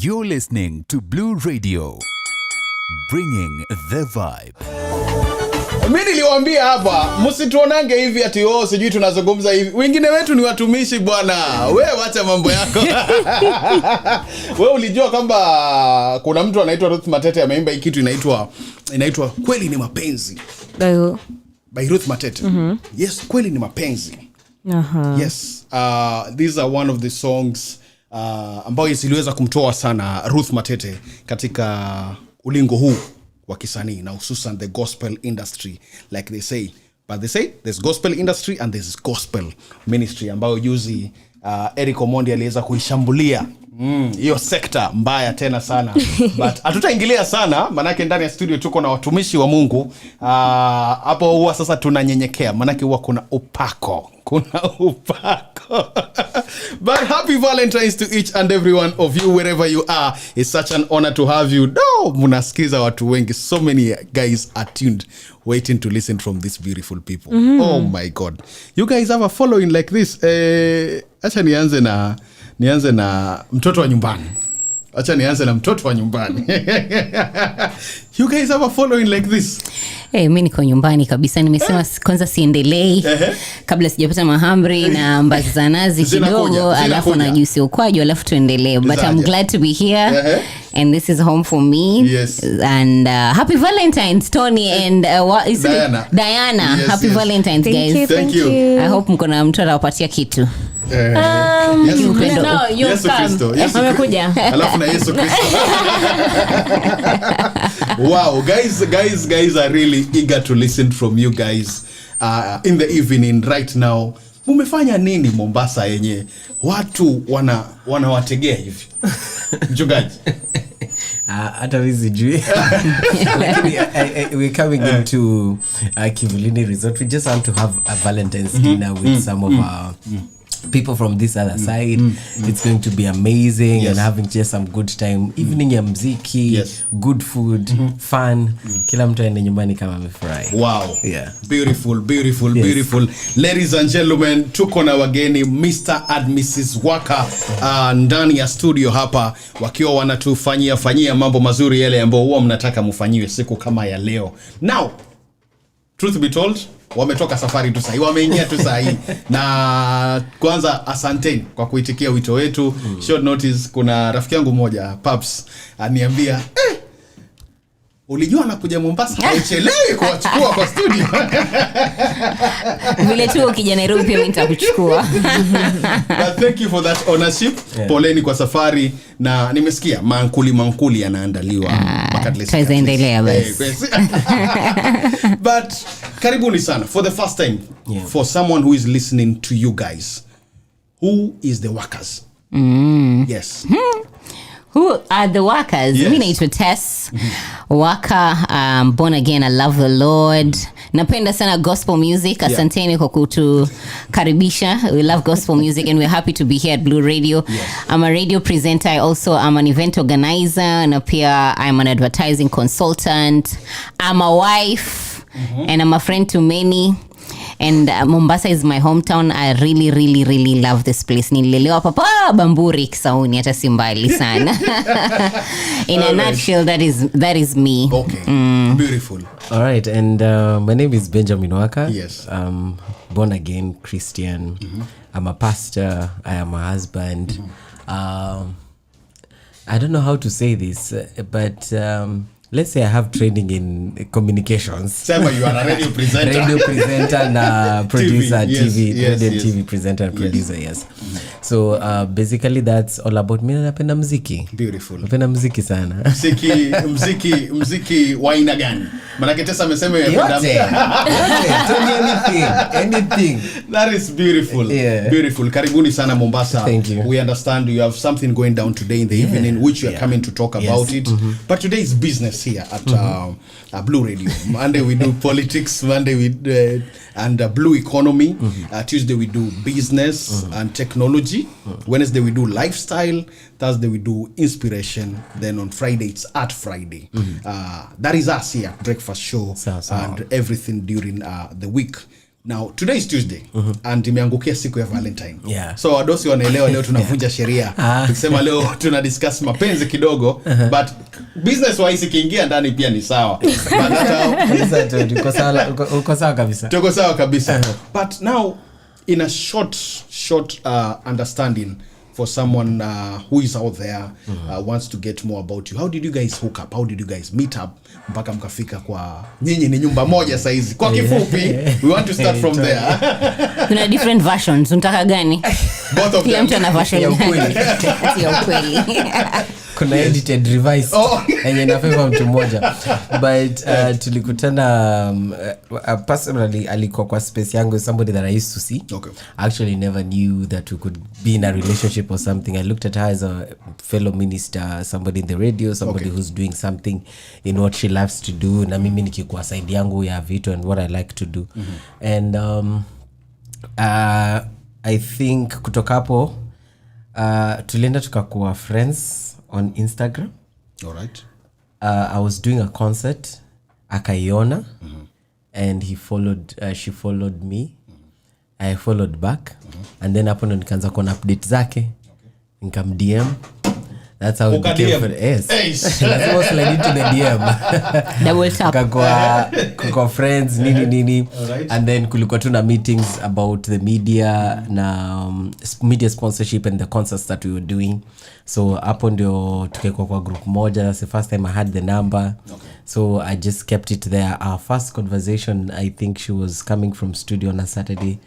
You're listening to Blue Radio, bringing the vibe. Mimi niliwaambia hapa msituonange hivi ati sijui tunazungumza hivi. Wengine wetu ni watumishi bwana. Wewe acha mambo yako. Wewe ulijua kwamba kuna mtu anaitwa Ruth Matete ameimba hii kitu inaitwa Kweli ni Mapenzi. By Ruth Matete. Yes, Kweli ni Mapenzi. Yes. These are one of the songs ambayo ziliweza kumtoa sana Ruth Matete katika ulingo huu wa kisanii na hususan the gospel industry like they say. But they say there's gospel industry and there's gospel ministry ambayo juzi Eric Omondi aliweza kuishambulia hiyo sekta mbaya tena sana. But hatutaingilia sana manake ndani ya studio tuko na watumishi wa Mungu. Hapo huwa sasa tunanyenyekea manake huwa kuna upako. But happy Valentines to each and every one of you wherever you are. It's such an honor to have you. No, munasikiza watu wengi. So many guys are tuned waiting to listen from these beautiful people. Oh my God. You guys have a following like this. Acha nianze na mtoto wa nyumbani. You guys have a following like this? Mimi niko nyumbani kabisa. Nimesema kwanza siendelei kabla sijapata mahamri na mbazi za nazi kidogo alafu na juisi ukwaju alafu tuendelee. But I'm glad to be here. And this is home for me. Yes. And happy Valentine's, Tony and what is Diana. it? Diana. Yes, happy Valentine's, guys. Thank you. I hope mko na mtu atawapatia kitu. Yesu Kristo. Amekuja. Alafu na Yesu Kristo. Wow, guys are really eager to listen from you guys in the evening right now. Mumefanya nini Mombasa yenye watu wanawategea hivi? Mchungaji. Hata wizi jui. Lakini we're coming into Kivulini Resort. We just want to have a Valentine's dinner with some of our people from this other side. It's going to be amazing. And having just some good time. Evening ya mziki, good food, fun. Kila mtu aende nyumbani kama amefurahi. Wow. Yeah. Beautiful. Ladies and gentlemen, tuko na wageni Mr. and Mrs. Waka ndani ya studio hapa wakiwa wanatufanyia mambo mazuri yale ambayo huwa mnataka mfanyiwe siku kama ya leo. Now, truth be told, wametoka safari tu sahi, wameingia tu sahi. Na kwanza asanteni kwa kuitikia wito wetu. Short notice, kuna rafiki yangu mmoja Paps aniambia ulijua nakuja Mombasa hauchelewi kuwachukua kwa studio. Vile tu ukija Nairobi pia mimi nitakuchukua. But thank you for that ownership. Poleni kwa safari na nimesikia mankuli yanaandaliwa. Tuendelea basi. But karibuni sana for the first time. For someone who is listening to you guys. Who is the Workers? Yes. Who are the Workers? Yes. Mimi naitwa Tess. Waka, born again, I love the Lord. Napenda sana gospel music. Asanteni kwa kutukaribisha. We love gospel music and we're happy to be here at Blue Radio. I'm a radio presenter. I also am an event organizer. Na pia I'm an advertising consultant. I'm a wife. And I'm a friend to many. And Mombasa is my hometown. I really love this place. Nililelewa papa Bamburi Kisauni hata si mbali sana. In a nutshell, that is me. Okay. Beautiful. All right, and my name is Benjamin Waka. Yes. I'm born again Christian. I'm a pastor. I am a husband. I don't know how to say this, but let's say I have training in communications. Sema, you are a radio presenter. Radio presenter and producer, TV presenter and producer, yes. So basically that's all about me. Napenda muziki. Beautiful. Napenda muziki sana. Muziki wa aina gani? Maana Tessa amesema anything. That is beautiful. Yeah. Beautiful. Karibuni sana Mombasa. Thank you. We understand you have something going down today in the evening which you are coming to talk about it. But today is business here at Blue Radio. Monday we do politics, Monday we and blue economy. Tuesday we do business and technology. Wednesday we do lifestyle. Thursday we do inspiration. Then on Friday it's Art Friday. That is us here, breakfast show and everything during the week. Now today is Tuesday and imeangukia siku ya Valentine. Yeah. So wadosi wanaelewa leo tunavunja sheria. Tukisema leo tuna discuss mapenzi kidogo but business wise kiingia ndani pia ni sawa. But hata uko sawa kabisa. Tuko sawa kabisa. But now in a short understanding for someone who is out there wants to get more about you. How did you guys hook up? How did you guys meet up mpaka mkafika kwa nyinyi ni nyumba moja saizi? Kwa kifupi, we want to start from there. Kuna different versions. Unataka gani? Both of Kila them. mtu ana version Ya ukweli. ya ukweli. Kuna edited revised yenye inafeva mtu mmoja but tulikutana personally alikuwa kwa space yangu, somebody that I used to see. Okay. I actually never knew that we could be in a relationship or something. I looked at her as a fellow minister, somebody in the radio, somebody who's doing something in what she loves to do, na mimi nikikuwa side yangu ya vitu and what I like to do. And I think kutoka hapo tulienda tukakuwa friends on Instagram. All right. I was doing a concert, akaiona, and she followed me. I followed back, and then hapo ndo nikaanza kuona update zake, nikam DM. That's how it became for yes. Lazima slide into the DM. Double tap. Kwa friends nini. Alright. And then kulikuwa tu na meetings about the media na media sponsorship and the concerts that we were doing. So hapo ndio tukekwa kwa group moja. That's the first time I had the number. Okay. So I just kept it there. Our first conversation, I think she was coming from studio on a Saturday.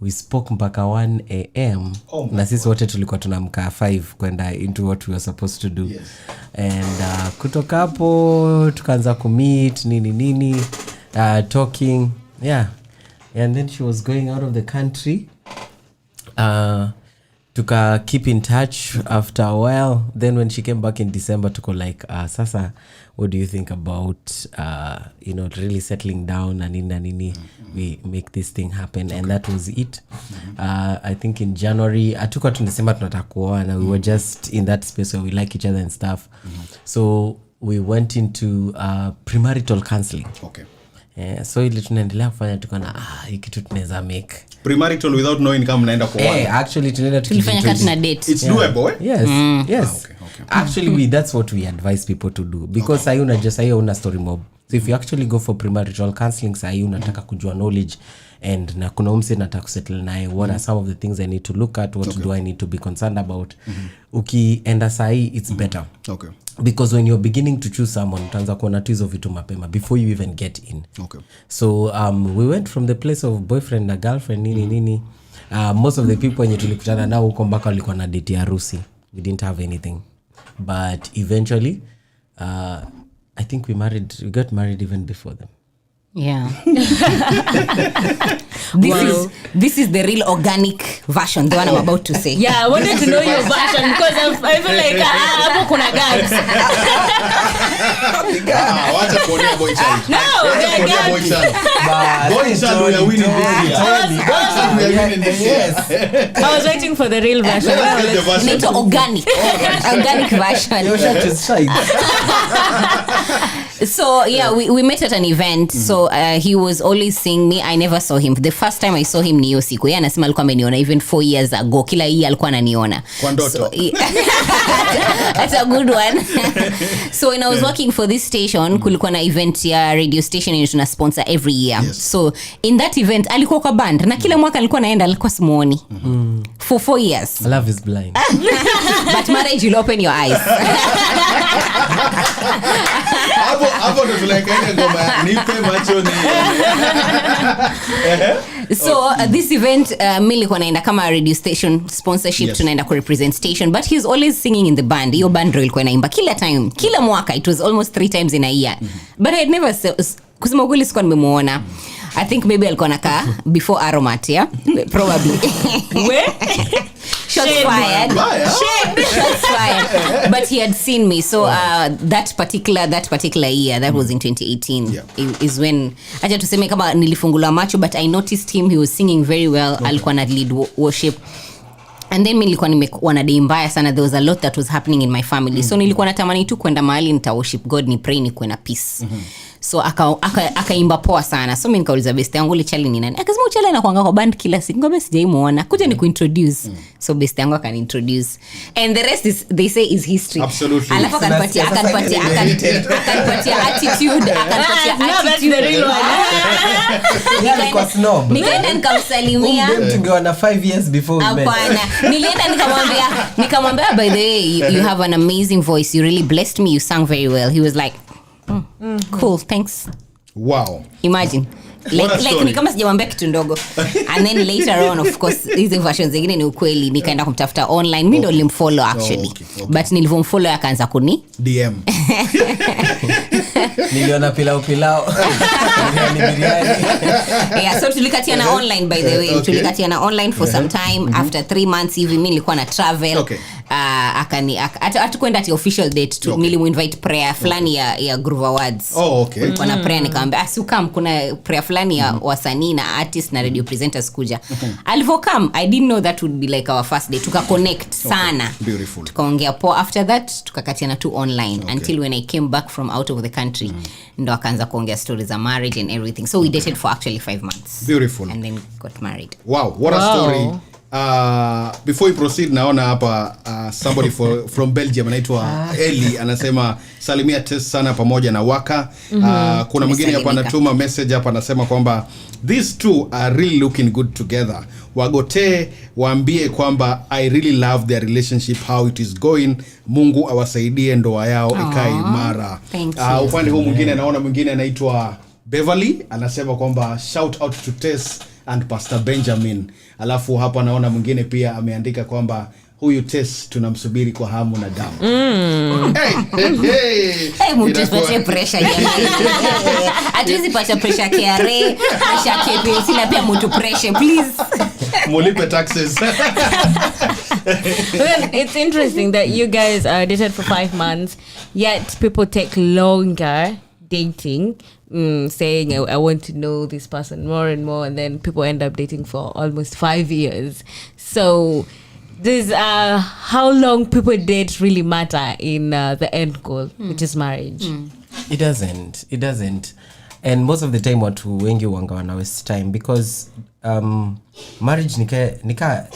We spoke mpaka 1 a.m. Na sisi wote tulikuwa tunamka 5 kwenda into what we were supposed to do. Yes. And kutoka hapo tukaanza kumeet nini talking. Yeah. And then she was going out of the country. Tuka keep in touch after a while. Then when she came back in December, tuko like, sasa, what do you think about, really settling down and nini, we make this thing happen. Okay. And that was it. I think in January, atuka tunasema tunataka kuoana. We were just in that space where we like each other and stuff. So we went into premarital counseling. Okay. So ili tunaendelea kufanya tukana hii kitu tunaweza make Premarital without knowing kama mnaenda kuoana. Actually tunaenda Tulifanya kati na date. It's doable. Yes. Yes. Okay. Actually that's what we advise people to do because sayuna just una story mob. So if you actually go for premarital counseling, sayuna unataka kujua knowledge and na kuna umse nataka kusettle naye, what are some of the things I need to look at, what do I need to be concerned about. Ukienda sahi it's better. Okay. Because when you're beginning to choose someone, utaanza kuona tu hizo vitu mapema before you even get in. Okay. So we went from the place of boyfriend na girlfriend nini. Most of the people wenye tulikutana nao huko mpaka walikuwa na date ya harusi. We didn't have anything. But eventually I think we got married even before them. Yeah. This is the real organic version, the one I'm about to say. Yeah, I wanted to know your version because I feel like hapo kuna gaps. Wacha kuonea boy child. No, Wacha kuonea boy child. Boy child we are winning this year. Boy child we are winning this year. I was waiting for the real version. Let's get the version. It's organic. Organic version. So yeah, we met at an event. So he was always seeing me. I never saw him. The first time I saw him ni hiyo siku. Yeye anasema alikuwa ameniona even 4 years ago. Kila hii alikuwa ananiona. Kwa ndoto. That's a good one. So when I was working for this station, kulikuwa na event ya radio station yenye tuna sponsor every year. Yes. So in that event alikuwa kwa band na kila mwaka alikuwa naenda, alikuwa simuoni. For 4 years. Love is blind. But marriage will open your eyes. Hapo ndo tulekaenda ngoma nipe macho ni. So this event mimi nilikuwa naenda kama radio station sponsorship. Yes. Tunaenda ku represent station but he's always singing in the band. Hiyo band ilikuwa inaimba kila time, kila mwaka. It was almost 3 times in a year. But I had never kusema kweli sikuwa nimemuona. I think maybe alikuwa nakaa before Aromat, yeah? Probably. Where? Shots fired. Shots fired. But he had seen me. So that particular year, that was in 2018, is when acha tuseme kama nilifungula macho, but I noticed him. He was singing very well. Alikuwa na lead worship. And then nilikuwa nimekuwa na day mbaya sana. There was a lot that was happening in my family. So nilikuwa natamani tu kwenda mahali nita worship God, ni pray, ni kuwe na peace. so akaimba poa sana. So mimi nikauliza best yangu ile chali ni nani, akasema chali anakuanga kwa band kila siku. Ngombe sijaimuona, kuja ni kuintroduce. So best yangu akaniintroduce and the rest is they say is history. Absolutely. Alafu akanipatia attitude, No, that's the real one. Kwa snob. Nikaenda nikamsalimia. Tungeona 5 years before we met. Hapana, nilienda nikamwambia by the way you have an amazing voice, you really blessed me, you sang very well. He was like cool, thanks. Wow, Imagine like ni kama sijamwambia kitu ndogo. And then later on of course hizo versions zingine ni ukweli, nikaenda kumtafuta online. Mimi ndo nilimfollow actually. Okay. But nilivomfollow akaanza kuni DM. Niliona pilau yeah, so tulikatiana online by the way. Okay. Tulikatiana online for some time. After 3 months hivi mimi nilikuwa na travel. Okay. Hatukwenda ati official date tu. Okay. Nilimuinvite prayer fulani ya Groove Awards. Okay. Kulikuwa na prayer, nikamwambia asiukam, kuna prayer fulani ya wasanii na artists na radio presenters kuja. Alivokam, I didn't know that would be like our first day. Tukaconnect sana. Beautiful. Tukaongea poa. After that tukakatiana tu online until when I came back from out of the country ndo akaanza kuongea stories za marriage and everything. So we dated for actually 5 months. Beautiful. And then got married. Wow, what a story. Before we proceed, naona hapa somebody from Belgium anaitwa Eli anasema salimia Tess sana pamoja na Waka. Kuna mwingine hapa anatuma message hapa anasema kwamba these two are really looking good together. Wagote waambie kwamba I really love their relationship, how it is going. Mungu awasaidie ndoa yao ikae imara. Upande huu mwingine naona mwingine anaitwa Beverly anasema kwamba shout out to Tess and Pastor Benjamin. Alafu hapa naona mwingine pia ameandika kwamba huyu Tess tunamsubiri kwa hamu na damu. Hey, mtusipatie pressure jamani. Hatuwezi pata pressure KRA, pressure KPC na pia mtu pressure please. Mulipe taxes. Well, it's interesting that you guys are dated for 5 months, yet people take longer dating, saying I want to know this person more and more, and then people end up dating for almost 5 years. So does how long people date really matter in the end goal, which is marriage? It doesn't. And most of the time watu wengi wanga wana waste time because marriage nika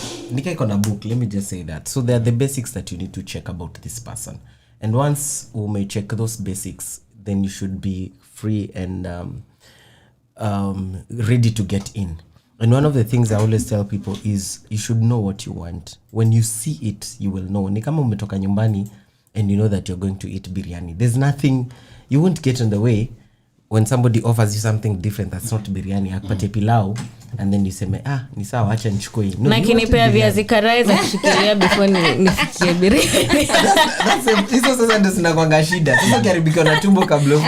iko na book. Let me just say that. So there are the basics that you need to check about this person, and once you may check those basics, then you should be free and ready to get in. And one of the things I always tell people is you should know what you want. When you see it, you will know. Ni kama umetoka nyumbani and you know that you're going to eat biryani. There's nothing, you won't get in the way when somebody offers you something different that's not biryani. Akupate pilau and then you say, ni sawa, acha nichukue. No, na kinipea viazi karai za kushikilia before nifikie biryani. Hizo sasa ndio zinakuanga shida. Sasa karibika na tumbo kabla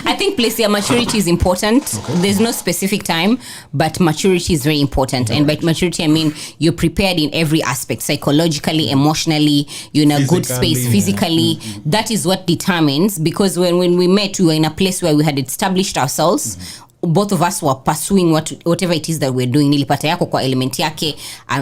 I think place ya maturity is important. There's no specific time, but maturity is very important. And by maturity I mean you're prepared in every aspect, psychologically, emotionally, you're in a good space, physically. That is what determines, because when we met, we were in a place where we had established ourselves. Both of us were pursuing whatever it is that we're doing. Nilipata yako kwa element yake,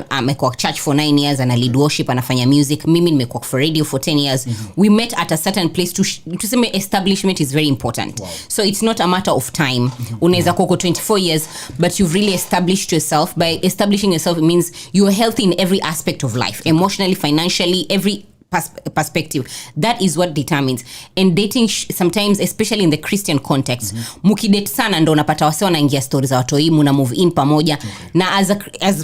amekuwa church for 9 years, ana lead worship, anafanya music. Mimi nimekuwa for radio for 10 years. We met at a certain place to say establishment is very important. Wow. So it's not a matter of time. Unaweza kuwa 24 years, but you've really established yourself. By establishing yourself, it means you are healthy in every aspect of life, emotionally, financially, every perspective. That is what determines. And dating sometimes, especially in the Christian context, mukidate sana ndo unapata wase wanaingia stories za watoi, muna move in pamoja. Na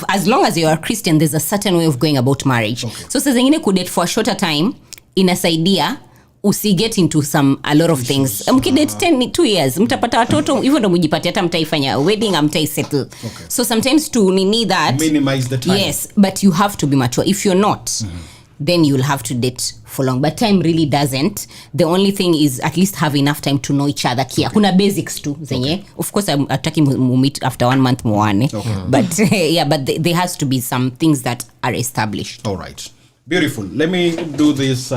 as long as you are a Christian, there's a certain way of going about marriage. So saa zingine kudate for a shorter time inasaidia usiget into a lot of things. Mkidate 2 years mtapata watoto, hivyo ndo mjipatie, hata mtaifanya wedding, amtai settle. So sometimes to need that, minimize the time. Yes, but you have to be mature. If you're not, then you'll have to date for long. But time really doesn't. The only thing is at least have enough time to know each other. Kia kuna basics tu zenye. Of course I'm talking meet after 1 month muane. But yeah, but there has to be some things that are established. All right. Beautiful. Let me do this.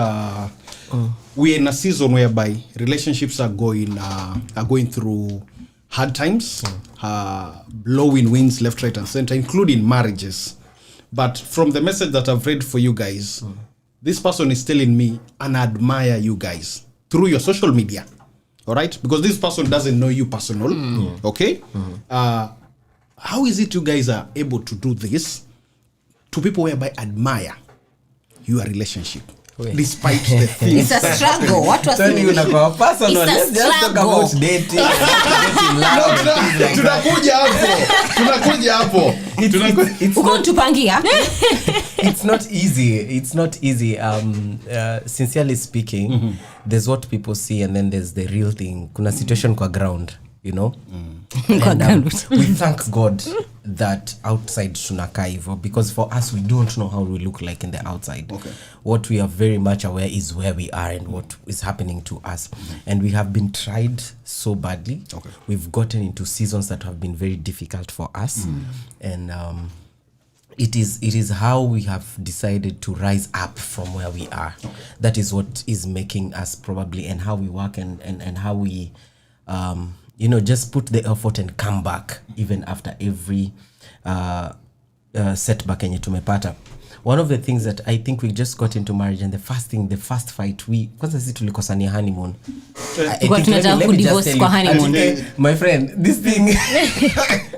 We're in a season whereby relationships are going through hard times, blowing winds left, right, and center, including marriages. But from the message that I've read for you guys, this person is telling me and I admire you guys through your social media. all right, because this person doesn't know you personal. Okay. How is it you guys are able to do this to people whereby admire your relationship despite the things? It's a struggle. What was Turn you like a personal. It's a Let's just talk about struggle. dating. Getting love and things like that. Tunakuja hapo. Uko tupangia? It's not easy. It's not easy. Sincerely speaking, there's what people see and then there's the real thing. Kuna situation kwa ground, you know. And, we thank God that outside tunakaa hivyo, because for us we don't know how we look like in the outside. Okay. What we are very much aware is where we are and what is happening to us. And we have been tried so badly. Okay. We've gotten into seasons that have been very difficult for us. And it is how we have decided to rise up from where we are. Okay. That is what is making us probably, and how we work and how we just put the effort and come back even after every setback yenye tumepata. One of the things that I think we just got into marriage, and the first fight, kwanza sisi tulikosania honeymoon. Tunataka kudivorce kwa honeymoon. My friend, this thing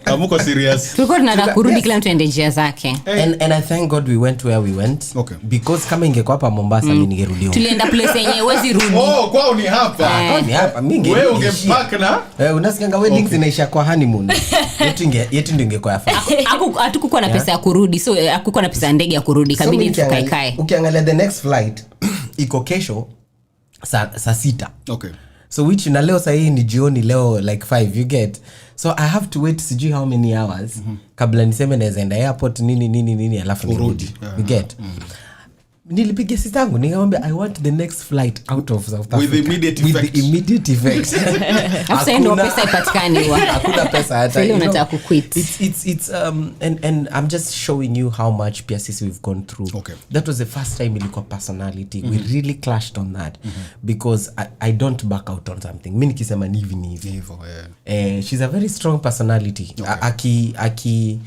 Amuko serious. Tulikuwa tunataka kurudi kila mtu ende njia zake. And I thank God we went where we went. Okay. Because kama ingekuwa hapa Mombasa mimi ningerudi huko. Tulienda place yenye huwezi rudi. Kwao ni hapa. Ni hapa mimi Wewe ungepack na unasikianga weddings zinaisha kwa honeymoon. yetu ndio ingekuwa yafaa. Hatukuwa na pesa ya kurudi, so hakukuwa na pesa ya ndege ya kurudi, kabidi tukaikae. Ukiangalia the next flight iko kesho saa 6. Okay. So which na leo sahi ni jioni, leo like 5, you get. So I have to wait sijui how many hours kabla niseme naweza enda airport nini alafu nirudi. You get. Nilipigia sistangu nikamwambia I want the next flight out of South Africa with immediate effect. After no pesa ipatikani hakuna pesa hata. Sio unataka kuquit. It's and I'm just showing you how much pia sisi we've gone through. Okay. That was the first time ilikuwa personality. We really clashed on that because I don't back out on something. Mimi nikisema ni hivi. She's a very strong personality. Okay.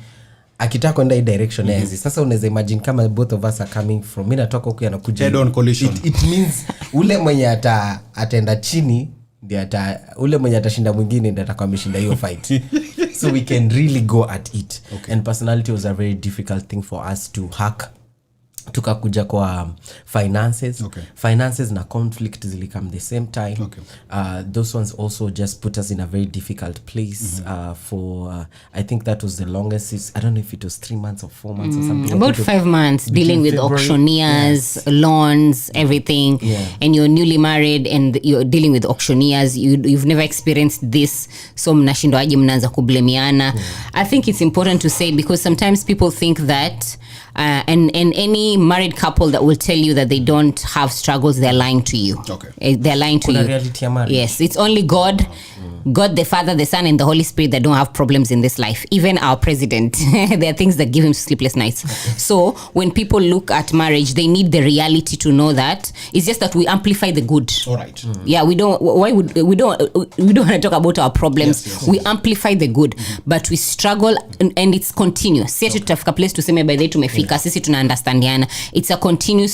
Akitaka kwenda hii direction hizi. Sasa unaweza imagine kama both of us are coming from, mimi natoka huku anakuja head on collision. It means ule mwenye ataenda chini ndio ule mwenye atashinda mwingine ndio atakuwa ameshinda hiyo fight. So we can really go at it. Okay. And personality was a very difficult thing for us to hack. Tukakuja kwa finances. Okay. Finances na conflict zilikam the same time. Okay. Those ones also just put us in a very difficult place for I think that was the longest. I don't know if it was 3 months or 4 months or something. About 5 months dealing with February, auctioneers, loans, everything. Yeah. And you're newly married and you're dealing with auctioneers. You've never experienced this, so mnashindwaje mnaanza kublemiana. I think it's important to say, because sometimes people think that and any married couple that will tell you that they don't have struggles, they're lying to you. Okay. They're lying to Kuna you. reality ya marriage. Yes, it's only God the Father, the Son, and the Holy Spirit that don't have problems in this life. Even our president, there are things that give him sleepless nights. So when people look at marriage, they need the reality to know that it's just that we amplify the good. All right. Yeah, we don't want to talk about our problems. Yes. We amplify the good, but we struggle and it's continuous. Sisi tutafika place tuseme by the way tumefika, sisi tuna understandiana. It's a continuous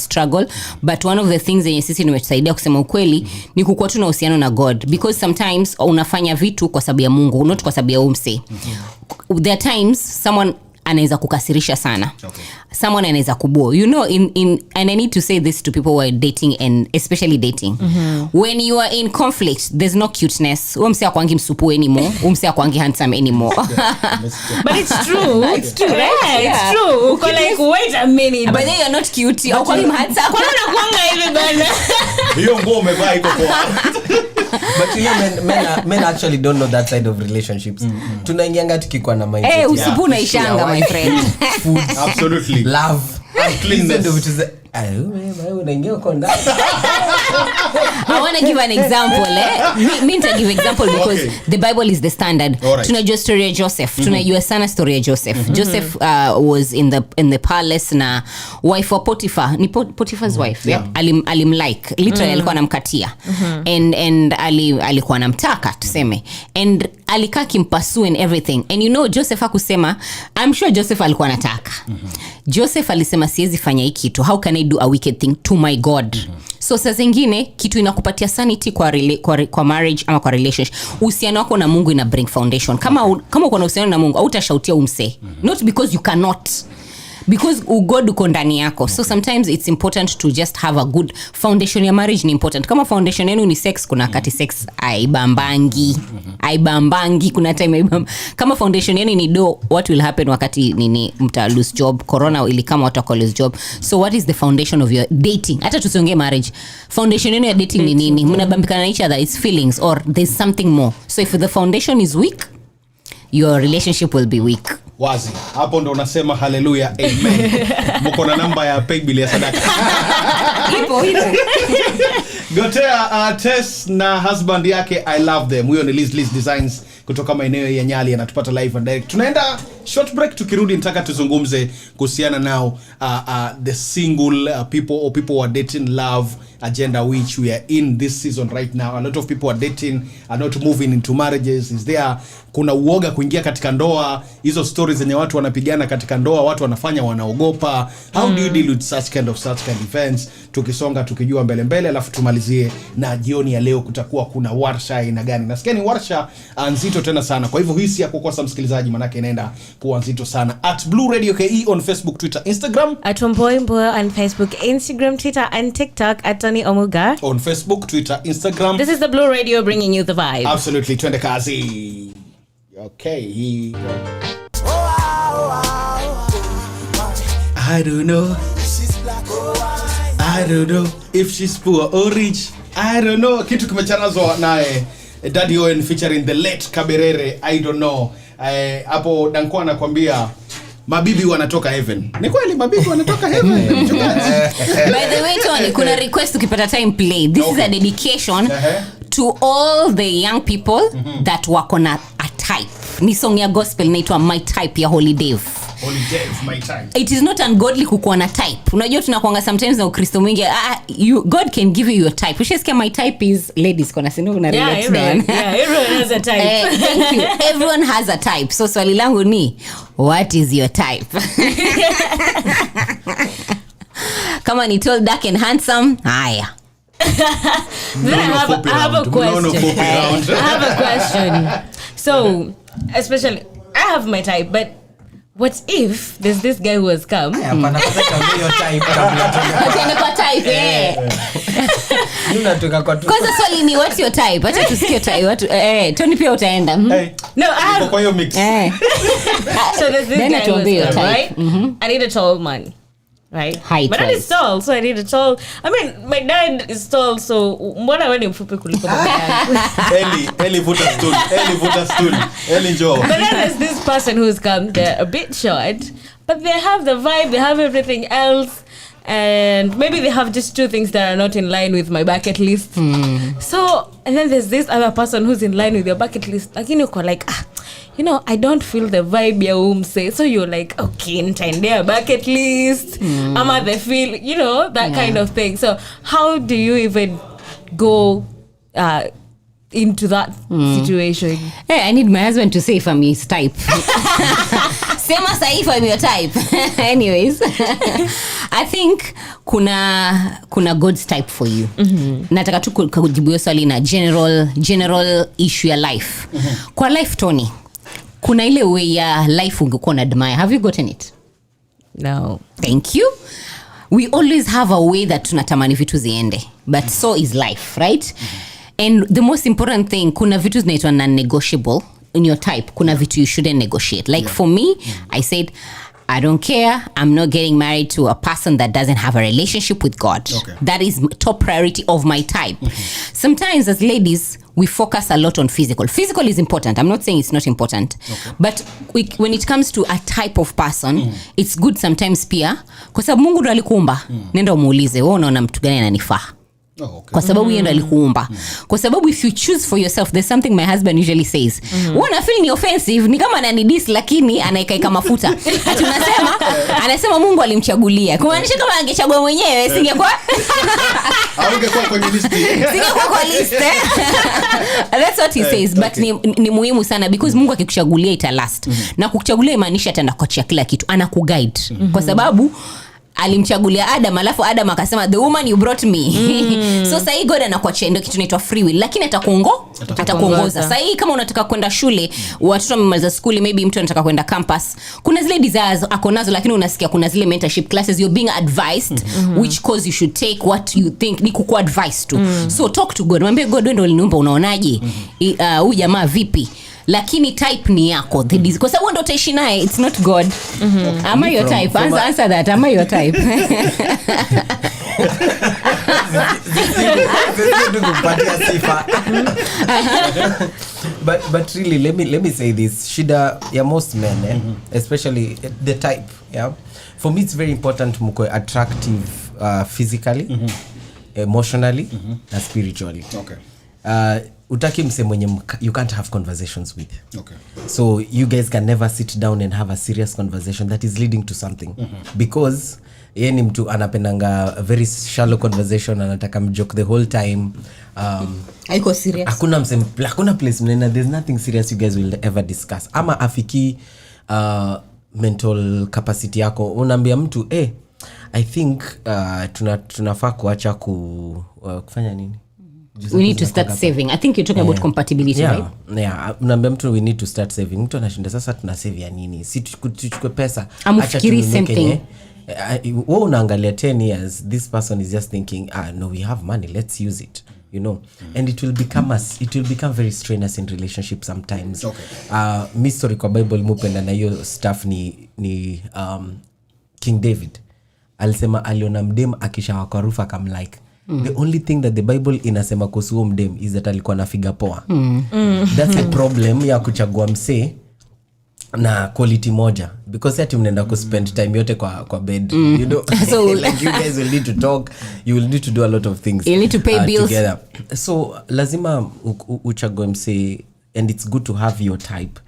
struggle, but one of the things yenye sisi nimetusaidia kusema ukweli ni kukuwa tuna uhusiano na God, because sometimes unafanya vitu kwa sababu ya Mungu, not kwa sababu ya umse. There are times someone anaweza kukasirisha sana. Okay. Someone anaweza kubo. You know, and I need to say this to people who are dating, and especially dating. When you are in conflict, there's no cuteness. Umse akwangi msupu anymore. Umse akwangi handsome anymore. But it's true. It's true, right? Yeah. It's true. Uko like, wait a minute. But then you're not cute. You're akwangi handsome. Kwa nini unakuanga hivi bana? Hiyo nguo umevaa iko poa. But you know, men actually don't know that side of relationships. Tunaingianga tukikuwa na mindset. Usupu unaishanga, my friend. Food. Absolutely. Love. And cleanness. I want to give an example. Me to give example because the Bible is the standard. Right. Tunajua story ya Joseph. Tunajua sana story ya Joseph. Joseph was in the palace na wife wa Potiphar. Ni Potiphar's wife. Yeah. Alimlike. Literally alikuwa anamkatia. And alikuwa anamtaka tuseme. And alikaa kimpasue and everything. And you know Joseph hakusema, I'm sure Joseph alikuwa anataka. Joseph alisema siwezi fanya hiki kitu. How can I do a wicked thing to my God? So saa zingine kitu inakupatia sanity kwa marriage ama kwa relationship, uhusiano wako na Mungu ina bring foundation. Kama uko na uhusiano na Mungu hautashautia umse, not because you cannot, because God uko ndani yako. So sometimes it's important to just have a good foundation. Ya marriage ni important. Kama foundation yenu ni sex, kuna kati sex aibambangi kuna time kama foundation yenu ni do, what will happen wakati nini mta lose job? Corona ili kama watu lose job. So what is the foundation of your dating? Hata tusiongee marriage, foundation yenu ya dating ni nini? Mnabambikana na each other, it's feelings or there's something more. So if the foundation is weak, your relationship will be weak. Wazi. Hapo ndo unasema hallelujah, amen. Mko na namba ya paybill ya sadaka. Ipo. Gotea Tess na husband yake I love them. Huyo ni Liz Designs kutoka maeneo ya Nyali, anatupata live and direct. Tunaenda short break, tukirudi nitaka tuzungumze kuhusiana nao the single people or people who are dating love agenda which we are in this season right now. A lot of people are dating, are not moving into marriages. Is there kuna uoga kuingia katika ndoa? Hizo stories zenye watu wanapigana katika ndoa, watu wanafanya wanaogopa. How do you deal with such kind of events? Tukisonga tukijua mbele alafu tumalizie na jioni ya leo kutakuwa kuna warsha aina gani. Nasikia ni warsha nzito tena sana. Kwa hivyo hii si ya kukosa msikilizaji, manake inaenda kuwa nzito sana. @Blue Radio KE on Facebook, Twitter, Instagram. @Omboy on Facebook, Instagram, Twitter and TikTok. @TonyOmuga on Facebook, Twitter, Instagram. This is the Blue Radio bringing you the vibe. Absolutely. Twende kazi. Okay. I don't know if she's poor or rich. I don't know. Kitu kimechanazwa naye Daddy Owen featuring the late Kaberere. I don't know. Hapo Danko anakuambia mabibi wanatoka heaven. Ni kweli mabibi wanatoka heaven. By the way, Tony, kuna request ukipata time play. This is a dedication to all the young people that wako na a type. Ni song ya gospel inaitwa My Type ya Holy Dave. My type. It is not ungodly kukuwa na type. Unajua tunakuanga sometimes na Ukristo mwingi, God can give you your type. Ushasikia my type is ladies, kona sinu una relate everyone has a type. Thank you. Everyone has a type. So swali langu ni, what is your type? Kama ni tall, dark and handsome, haya. Then I have a question. So, especially, I have my type, but what if there's this guy who has come? Atenda kwa type, Kwanza swali ni what's your type? Acha tusikie type. Tony pia utaenda. No, I have. Kwa hiyo mix. So there's this guy who has come, right? I need a tall man. Right? Height. My dad is tall, so I need a tall. I mean, my dad is tall, so mbona wewe ni mfupi kuliko baba yangu? Eli vuta stool. Eli njoo. But then there's this person who's come, they're a bit short, but they have the vibe, they have everything else, and maybe they have just two things that are not in line with my bucket list. So, and then there's this other person who's in line with your bucket list. Lakini uko like, I don't feel the vibe ya umse. So you're like, okay, nitaendea bucket list. Ama the feel, that kind of thing. So how do you even go into that situation? Hey, I need my husband to say if I'm his type. Sema sahi if I'm your type. Anyways, I think kuna God's type for you. Nataka tu kujibu hiyo swali na general issue ya life. Kwa life, Tony, kuna ile way ya life ungekuwa na admire. Have you gotten it? No. Thank you. We always have a way that tunatamani vitu ziende. But so is life, right? And the most important thing, kuna vitu zinaitwa non-negotiable in your type. Kuna vitu you shouldn't negotiate. Like for me, I said, I don't care. I'm not getting married to a person that doesn't have a relationship with God. Okay. That is top priority of my type. Sometimes as ladies, we focus a lot on physical. Physical is important. I'm not saying it's not important. Okay. But when it comes to a type of person, it's good sometimes pia. Kwa sababu Mungu ndo alikuumba. Nenda umuulize, wewe unaona mtu gani ananifaa? Okay. Kwa sababu yeye ndo alikuumba. Kwa sababu if you choose for yourself, there's something my husband usually says. Wana feel ni offensive, ni kama ananidis lakini anaikaika mafuta. Ati anasema Mungu alimchagulia. Kumaanisha kama angechagua mwenyewe singekuwa Haungekuwa kwenye list. Singekuwa kwa list. That's what he says. But ni muhimu sana because Mungu akikuchagulia ita last. Na kukuchagulia imaanisha ataenda kuachia kila kitu. Anakuguide. Kwa sababu alimchagulia Adam, alafu Adam akasema the woman you brought me. So sasa God anakuachia ndio kitu inaitwa free will, lakini atakuongoza. Sasa kama unataka kwenda shule, watoto wamemaliza school, maybe mtu anataka kwenda campus, kuna zile desires akonazo, lakini unasikia kuna zile mentorship classes you're being advised which course you should take, what you think ni kuku advice tu. So talk to God, mwambie God, wewe ndio uliniumba, unaonaje huyu jamaa vipi, lakini type ni yako, kwa sababu ndio utaishi naye, it's not God. Am I your type? Answer that. Am I your type? But really, let me say this, shida ya most men, especially the type, yeah, for me it's very important mko attractive physically, emotionally, and spiritually. Okay. Utaki mse mwenye you can't have conversations with. Okay. So you guys can never sit down and have a serious conversation that is leading to something. Because yeye ni mtu anapendanga a very shallow conversation, anataka mjoke the whole time. Haiko serious. Hakuna place mnena, there's nothing serious you guys will ever discuss. Ama afiki mental capacity yako, unaambia mtu I think tunafaa kuacha kufanya nini? We need to start saving. I think you're talking about compatibility, right? Yeah, unaambia mtu we need to start saving. Mtu anashinda sasa tuna save ya nini? Si tuchukue pesa. Amufikiri same thing. Wewe unaangalia 10 years, this person is just thinking, no, we have money, let's use it. You know, and it will become very strenuous in relationship sometimes. Okay. Mystery kwa Bible mupenda na hiyo stuff ni King David. Alisema aliona mdem akishawa kwa roof akamlike. The only thing that the Bible inasema kuhusu mdem is that alikuwa na figa poa. That's a problem ya kuchagua mse na quality moja, because ati mnaenda ku spend time yote kwa bed, you know. So like you guys will need to talk, you will need to do a lot of things, you need to pay bills together. So lazima uchague mse, and it's good to have your type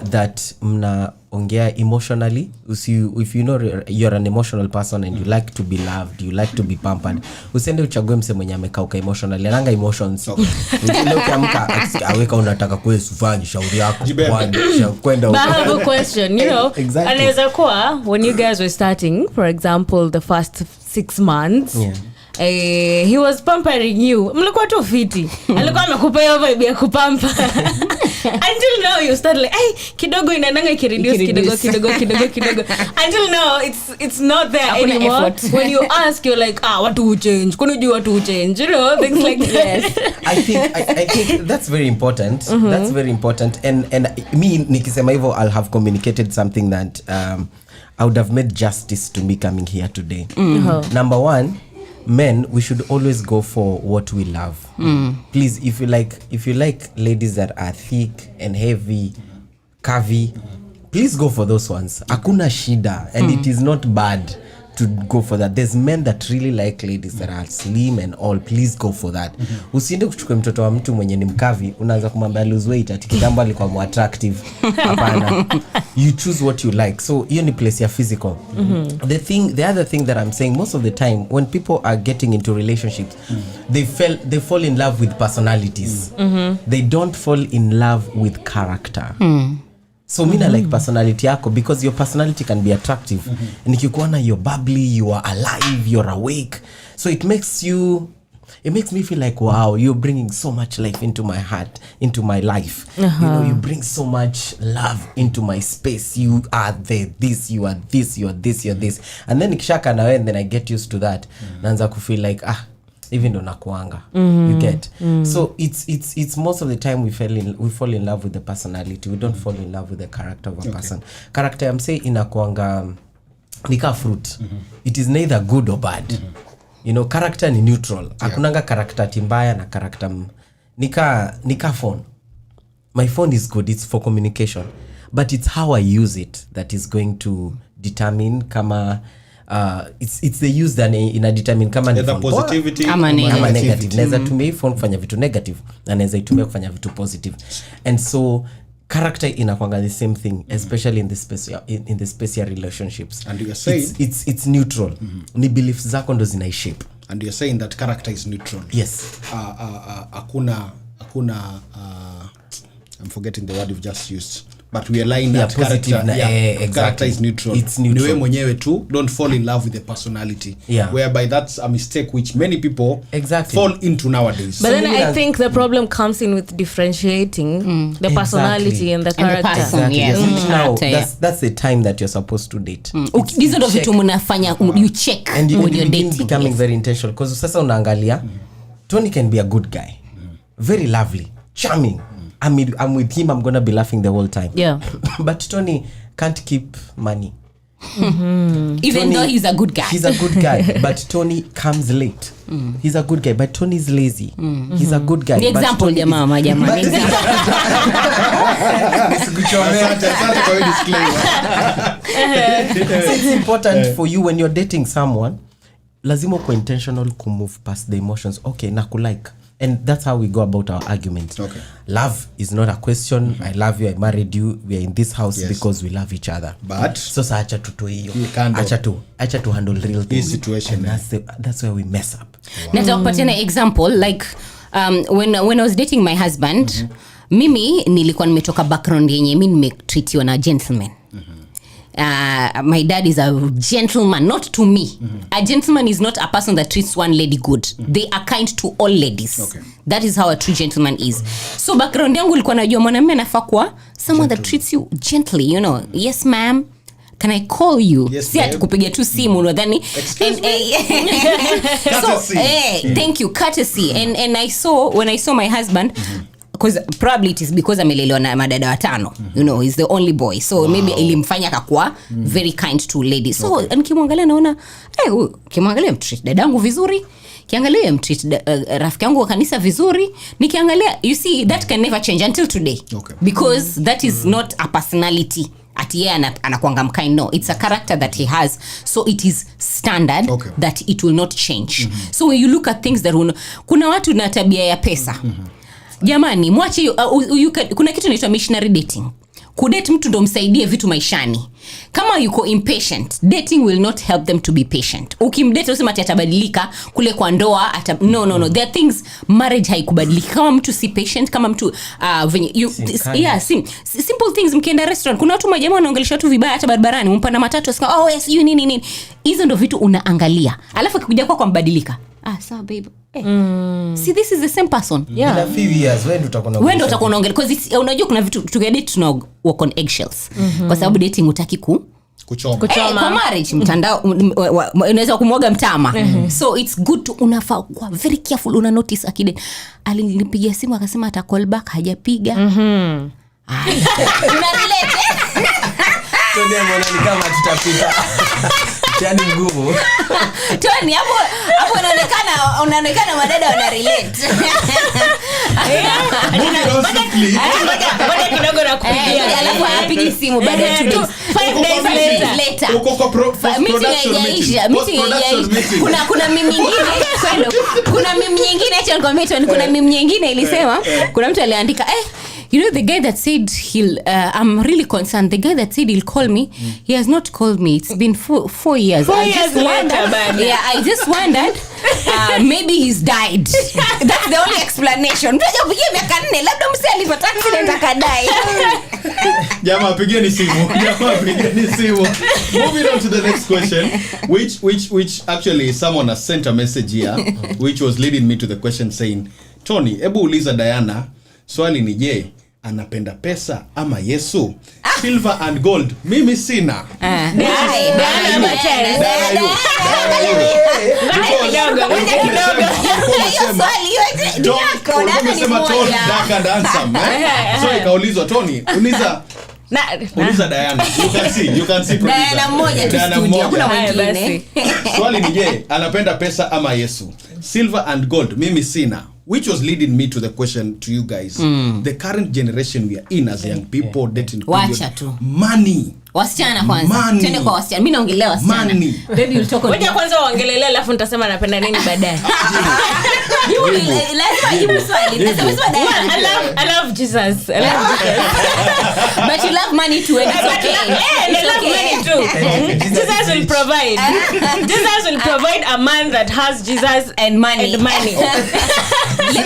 that mnaongea emotionally. If you know you're an emotional person and you like to be loved, you like to be pampered, usiende uchague mse mwenye amekauka emotionally, ananga emotions. Ukile ukiamka aweka unataka kufanya shauri yako kwenda huko. But I have a question, you know. Exactly. Anaweza kuwa when you guys were starting, for example, the first 6 months, he was pampering you, mlikuwa tu fiti, alikuwa amekupa hiyo vibe ya kupampa until now you start like kidogo inananga kireduce kidogo until now it's not there anymore. When you ask, you're like what will change, what will change, you know, things like that. I think that's very important. That's very important, and me nikisema hivyo I'll have communicated something that I would have made justice to me coming here today. Number one, men, we should always go for what we love. Please, if you like ladies that are thick and heavy, curvy, please go for those ones. Hakuna shida, and it is not bad to go for that. There's men that really like ladies that are slim and all. Please go for that. Usiende kuchukua mtoto wa mtu mwenye ni mkavi, unaanza kumwambia lose weight ati kitambo alikuwa more attractive. Hapana. You choose what you like. So hiyo ni place ya physical. The other thing that I'm saying, most of the time when people are getting into relationships, they fall in love with personalities. They don't fall in love with character. So mina like personality yako, because your personality can be attractive. And nikikuona you're bubbly, you are alive, you're awake. So it makes me feel like, wow, you're bringing so much life into my heart, into my life. You know, you bring so much love into my space. You are this, you are this, you are this, you are this. And then nikishaka na wewe, then I get used to that. Naanza ku feel like even ndo nakuanga. You get. So it's most of the time we fall in love with the personality. We don't fall in love with the character of a person. Character, I'm saying, inakuanga nika fruit. It is neither good or bad. You know, character ni neutral. Hakunanga character timbaya na character nika phone. My phone is good, it's for communication, but it's how I use it that is going to determine kama it's the use that ina determine kama ni positivity ama negative. Naweza tumia phone kufanya vitu negative na naweza itumia kufanya vitu positive. And so character inakwanga the same thing, especially in the special relationships. And you are saying it's neutral. Ni beliefs zako ndo zinaishape. And you're saying that character is neutral. Yes. Hakuna I'm forgetting the word you've just used. but we align that positive character, character is neutral. It's neutral. Niwe mwenyewe tu, don't fall in love with the personality, whereby that's a mistake which many people fall into nowadays. But then I think the problem comes in with differentiating the personality and the character. And the person, Now, that's the time that you're supposed to date. These are the vitu mnafanya, you check and when you're begin dating. Becoming very intentional, because sasa unaangalia Tony can be a good guy, very lovely, charming. I'm with him, I'm gonna be laughing the whole time. Yeah. But Tony can't keep money. Even Tony, though he's a good guy. He's a good guy, but Tony comes late. He's a good guy, but Tony's lazy. He's a good guy. Ni example jamaa. It's important for you when you're dating someone, lazima uko intentional to move past the emotions. Okay, nakulike. And that's how we go about our arguments. Okay. Love is not a question. I love you, I married you, we are in this house because we love each other. But so acha tutoe hiyo. Acha to handle real things. Situation. That's where we mess up. Nataka kupatia na example like when I was dating my husband, mimi nilikuwa nimetoka background yenye mimi nimetreatiwa na gentleman. My dad is a gentleman, not to me. A gentleman is not a person that treats one lady good. They are kind to all ladies. Okay. That is how a true gentleman is. So background yangu ilikuwa najua mwanamume anafaa kuwa someone that treats you gently, you know. Yes ma'am, can I call you? Yes, si atukupiga tu simu unadhani. Thank you, courtesy. And when I saw my husband, because probably it is because amelelewa na madada watano, you know, he's the only boy, so maybe ilimfanya akakuwa very kind to ladies. So nikimwangalia naona kimwangalia mtreat dadangu vizuri, kiangalia mtreat rafiki yangu wa kanisa vizuri, nikiangalia, you see, that can never change until today. Because that is not a personality ati yeye anakuanga mkind. No, it's a character that he has, so it is standard that it will not change. So when you look at things that kuna watu na tabia ya pesa. Jamani, mwache kuna kitu inaitwa missionary dating. Kudate mtu ndo msaidie vitu maishani. Kama yuko impatient, dating will not help them to be patient. Ukimdate usema ati atabadilika kule kwa ndoa, no. There are things marriage haikubadilika. Kama mtu si patient, kama mtu simple things. Mkienda restaurant, kuna watu majamaa wanaongelesha watu vibaya hata barabarani, mpanda matatu asika yes you nini. Hizo ndo vitu unaangalia. Alafu akikuja kwa mbadilika. Sawa babe. See, this is the same person. In a few years when utakuwa unaongelea, because unajua kuna vitu together tuna walk on eggshells. Kwa sababu dating utaki kuchoma. Kwa marriage mtandao unaweza kumwaga mtama. So it's good to unafaa kuwa very careful. Una notice akide alinipigia simu akasema ata call back, hajapiga. Una relate. Tony mbona ni kama tutapita. Yaani ngumu. Tony hapo unaonekana madada wana relate. Baada kidogo na kupigia. Alafu apigi simu baada ya 2 days. 5 days later. Meeting. Kuna mimi nyingine. Kuna mimi nyingine acha nikwambie Tony, kuna mimi nyingine ilisema kuna mtu aliandika you know the guy that said I'm really concerned. The guy that said he'll call me, he has not called me. It's been 4 years. I just wondered maybe he's died. That's the only explanation. Mtaja kupigia miaka 4 labda msi alipata accident akadai. Jamaa pigeni simu. Moving on to the next question, which actually someone has sent a message here which was leading me to the question saying, Tony, hebu uliza Diana, swali ni je, anapenda pesa ama Yesu? Silver and gold mimi sina. So ikaulizwa Tony, uliza Diana. You can see Diana mmoja tu studio, kuna mwingine. Swali ni je, anapenda pesa ama Yesu? Silver and gold mimi sina. Which was leading me to the question to you guys. The current generation we are in as young people dating period. Money. Wasichana kwanza. Twende kwa wasichana. Mimi naongelea wasichana. Money. Baby you'll talk on. Ngoja kwanza waongelelea alafu nitasema napenda nini baadaye. I love Jesus. But you love money too, and it's okay. I love money too. Jesus will provide. Jesus will provide a man that has Jesus and money. And money. Let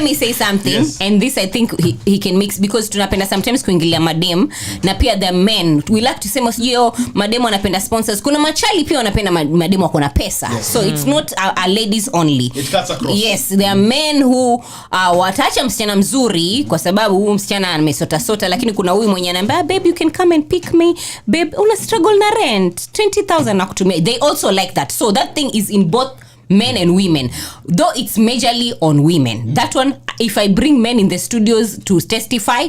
me say something. Yes. And this I think he can mix, because tunapenda sometimes kuingilia madem na pia the men we like to say yo madem wanapenda sponsors. Kuna machali pia wanapenda madem wako na pesa. Yes. So it's not a ladies only. It cuts across. Yes, there are men who wataacha msichana mzuri kwa sababu huyu msichana amesota, lakini kuna huyu mwenye anambia babe you can come and pick me, babe una struggle na rent 20,000 na kutumia. They also like that. So that thing is in both men and women, though it's majorly on women. That one, if I bring men in the studios to testify,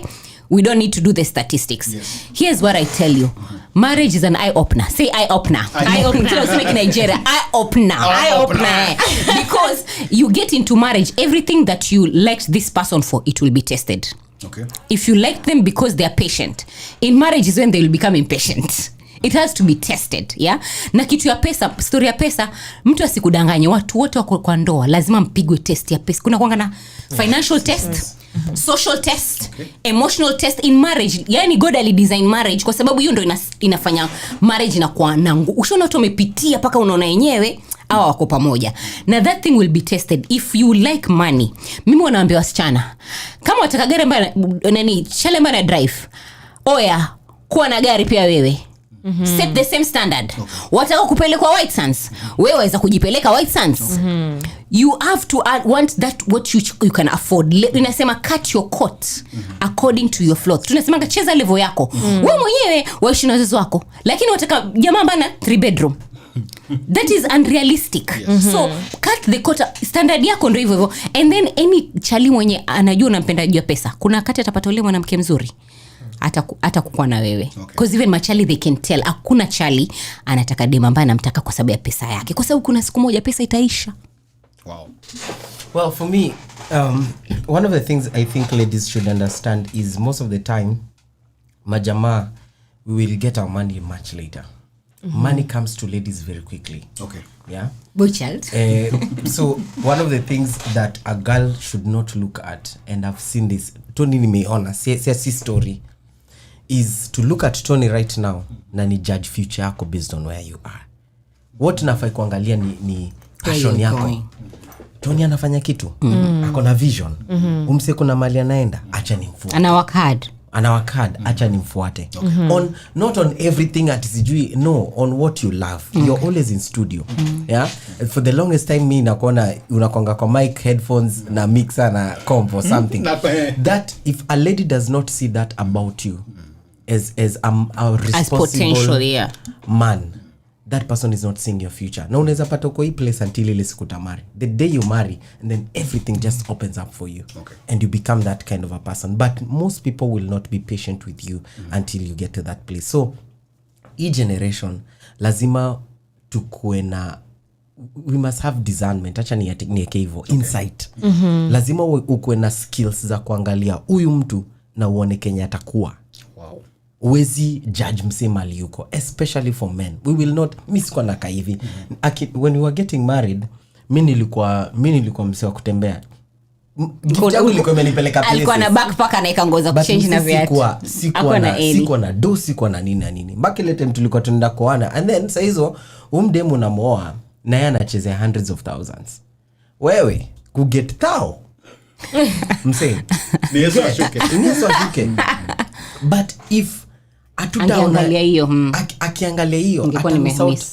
we don't need to do the statistics. Yes. Here's what I tell you. Marriage is an eye-opener. Say eye-opener. Eye-opener. Nigeria. Eye-opener. Because you get into marriage, everything that you liked this person for, it will be tested. Okay. If you like them because they are patient, in marriage is when they will become impatient. It has to be tested, yeah? Na kitu ya pesa, story ya pesa, mtu asikudanganye, watu wote wako kwa ndoa lazima mpigwe test ya pesa. Kuna kuanga na financial test, social test, emotional test in marriage. Yani God ali design marriage kwa sababu hiyo ndio inafanya marriage inakuwa nangu. Ushaona watu wamepitia paka unaona yenyewe hawa wako pamoja. Na that thing will be tested. If you like money, mimi wanaambia wasichana, kama wataka gari mbaya chale mbaya drive, oya kuwa na gari pia wewe. Set the same standard. Wataka kupeleka White Sands, wewe waweza kujipeleka White Sands. You have to want that what you can afford. Tunasema cut your coat according to your flow. Tunasema cheza level yako. Wewe mwenyewe waishi na wazazi wako, lakini wataka jamaa bana 3 bedroom. That is unrealistic. So cut the quota, standard yako ndio hivyo. And then any chali mwenye anajua unampenda juu ya pesa, kuna wakati atapata yule mwanamke mzuri hata kukua na wewe. Because even machali they can tell. Hakuna chali anataka dema ambaye anamtaka kwa sababu ya pesa yake, kwa sababu kuna siku moja pesa itaisha. Wow. Well, for me, one of the things I think ladies should understand is most of the time, majama, we will get our money much later. Money comes to ladies very quickly. Okay. Yeah. Boy child. So one of the things that a girl should not look at, and I've seen this, Tony nimeona, see story, is to look at Tony right now na ni judge future yako based on where you are. What nafai kuangalia ni passion yako. Tony anafanya kitu, ako na vision. Umse kuna mali anaenda, acha nimfuate. Ana work hard, acha nimfuate. On not on everything at sijui, no, on what you love. You're always in studio. Yeah? For the longest time me nakuona unakonga kwa mic, headphones na mixer na comp or something. That if a lady does not see that about you as a responsible man, that person is not seeing your future. Na unaweza pata uko hii place until ile siku utamari. The day you marry, and then everything just opens up for you. And you become that kind of a person. But most people will not be patient with you until you get to that place. So, hii generation, lazima tukue na, we must have discernment. Acha nieke hivyo, insight. Lazima ukue na skills za kuangalia huyu mtu na uone Kenya atakuwa. Uwezi judge msema yuko, especially for men. We will not miss kwa naka hivi. When we were getting married, mimi nilikuwa mse wa kutembea. Gift yangu ilikuwa imenipeleka places. Alikuwa na backpack anaika ngoza kuchange na viatu. Sikuwa na do, sikuwa na nini. Back ile time tulikuwa tunaenda kuana, and then saa hizo umdemu unamoa na yeye anachezea hundreds of thousands. Wewe ku get tao. Mse. Ni Yesu ashuke. But if akiangalia hiyo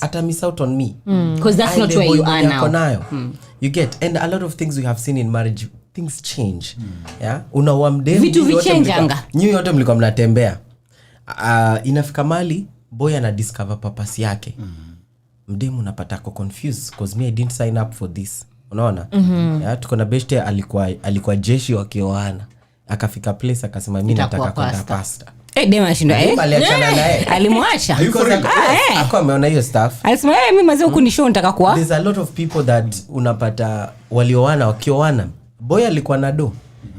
ata miss out on me, because that's not where you are now. You get, and a lot of things we have seen in marriage, things change. Yeah, unawa mdemu vitu vichangeanga, nyinyi yote mlikuwa mnatembea, inafika mali boy ana discover purpose yake. Mdemu unapata ko confused because me I didn't sign up for this. Unaona? Yeah, tuko na beshte alikuwa jeshi wakioana, akafika place akasema mimi nataka kwenda pastor. Dema shindo alimwacha akwa ameona hiyo stuff, alisema mimi mazao kunishow nataka kwa. There's a lot of people that unapata walioana wakioana, boy alikuwa na do,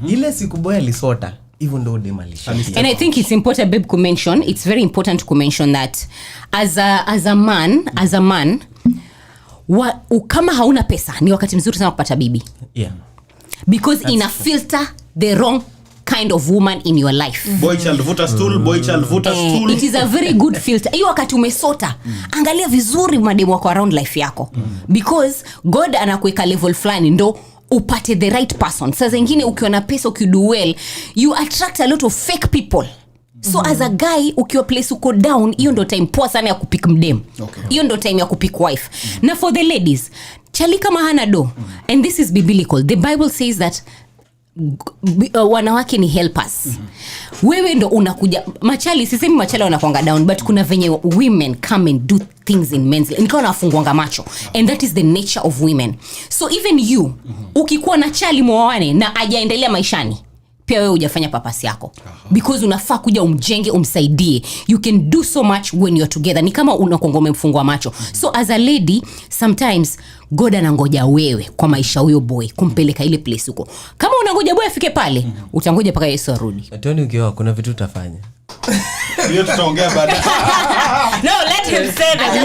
ile siku boy alisota, even though dema alisha. And I think it's important, babe, to mention, it's very important to mention that as a man kama hauna pesa ni wakati mzuri sana kupata bibi. Yeah. Because ina filter the wrong kind of woman in your life. Boy child vuta stool. It is a very good filter. Hiyo wakati umesota, angalia vizuri mademu wako around life yako. Because God anakuweka level fulani ndo upate the right person. Sasa zingine ukiwa na pesa, ukido well, you attract a lot of fake people. So as a guy ukiwa place uko down, hiyo ndo time poa sana ya kupick mdem. Hiyo ndo time ya kupick wife. Na for the ladies, chali kama hana do, and this is biblical. The Bible says that wanawake ni helpers. Wewe ndo unakuja machali, sisemi machali wanakuanga down, but kuna venye women come and do things in men's life. Nikawa nafunguanga macho, and that is the nature of women. So even you ukikuwa na chali mwawane na ajaendelea maishani, pia wewe hujafanya papasi yako. Because unafaa kuja umjenge, umsaidie. You can do so much when you're together. Ni kama unakuwa umefungua macho. So as a lady, sometimes God anangoja wewe kwa maisha huyo boy kumpeleka ile place huko. Kama unangoja boy afike pale, utangoja paka Yesu arudi. Tony, ukiwa kuna vitu utafanya. Hiyo tutaongea baadaye. No, let him say that.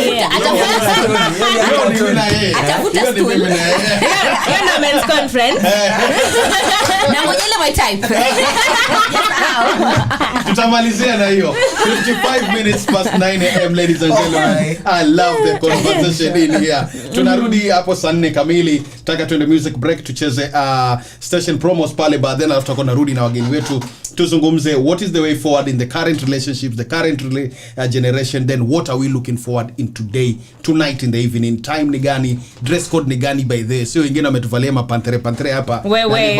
Atafuta stool. You're not men's conference. Na ngoja ile my type. Tutamalizia na hiyo. 55 minutes past 9 am, ladies and gentlemen. I love the conversation in here. Tunarudi hapo saa 4 kamili. Taka tuende music break, tucheze station promos pale, but then after tutakuwa narudi na wageni wetu tuzungumze what is the way forward in the current relationships, the current generation, then what are we looking forward in today, tonight in the evening, time ni gani, dress code ni gani by the sio wengine wametuvalia mapantere hapa. Wewe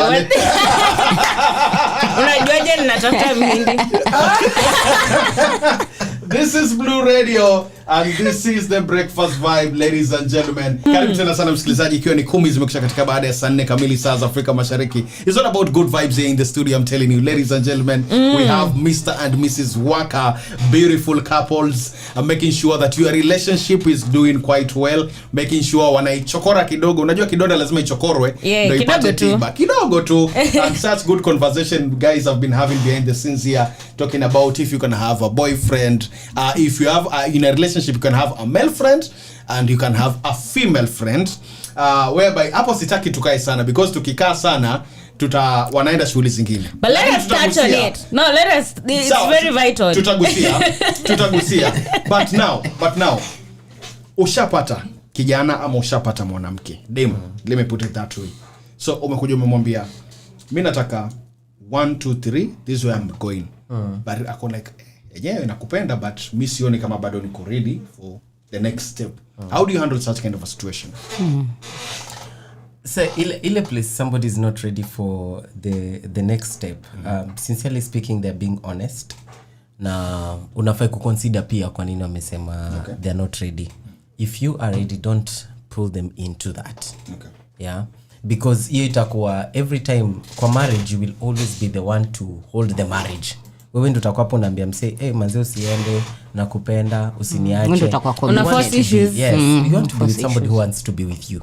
unajuaje ninatafuta mhindi? This is Blue Radio and this is the breakfast vibe, ladies and gentlemen. Karibu tena sana msikilizaji, ikiwa ni 10 zimekisha katika baada ya saa 4 kamili saa za Afrika Mashariki. It's all about good vibes here in the studio, I'm telling you, ladies and gentlemen. We have Mr. and Mrs. Waka, beautiful couples, making sure that your relationship is doing quite well, making sure wanaichokora kidogo. Unajua kidonda lazima ichokorwe ndio ipate tiba. Kidogo tu. And such good conversation guys have been having behind the scenes here, talking about if you can have a boyfriend, if you have in a relationship you can have a male friend and you can have a female friend, whereby hapo sitaki tukae sana because tukikaa sana wanaenda shughuli zingine. But let us touch on it. No, it's very vital. Tutagusia. But now ushapata kijana ama ushapata mwanamke demo, let me put it that way. So umekuja umemwambia mimi nataka 1 2 3, this is where I'm going. But ako like yenyewe nakupenda but mimi sioni kama bado niko ready for the next step. How do you handle such kind of a situation? So ile place somebody is not ready for the next step. Sincerely speaking, they're being honest. Na unafai kuconsider pia kwa nini wamesema they're not ready. If you are ready, don't pull them into that. Okay. Yeah. Because hiyo itakuwa every time kwa marriage you will always be the one to hold the marriage. Wewe ndio utakuwa hapo unaambia msee, manze usiende, nakupenda, usiniache. Ndio utakuwa una force issues. Yes, you want to be with somebody who wants to be with you.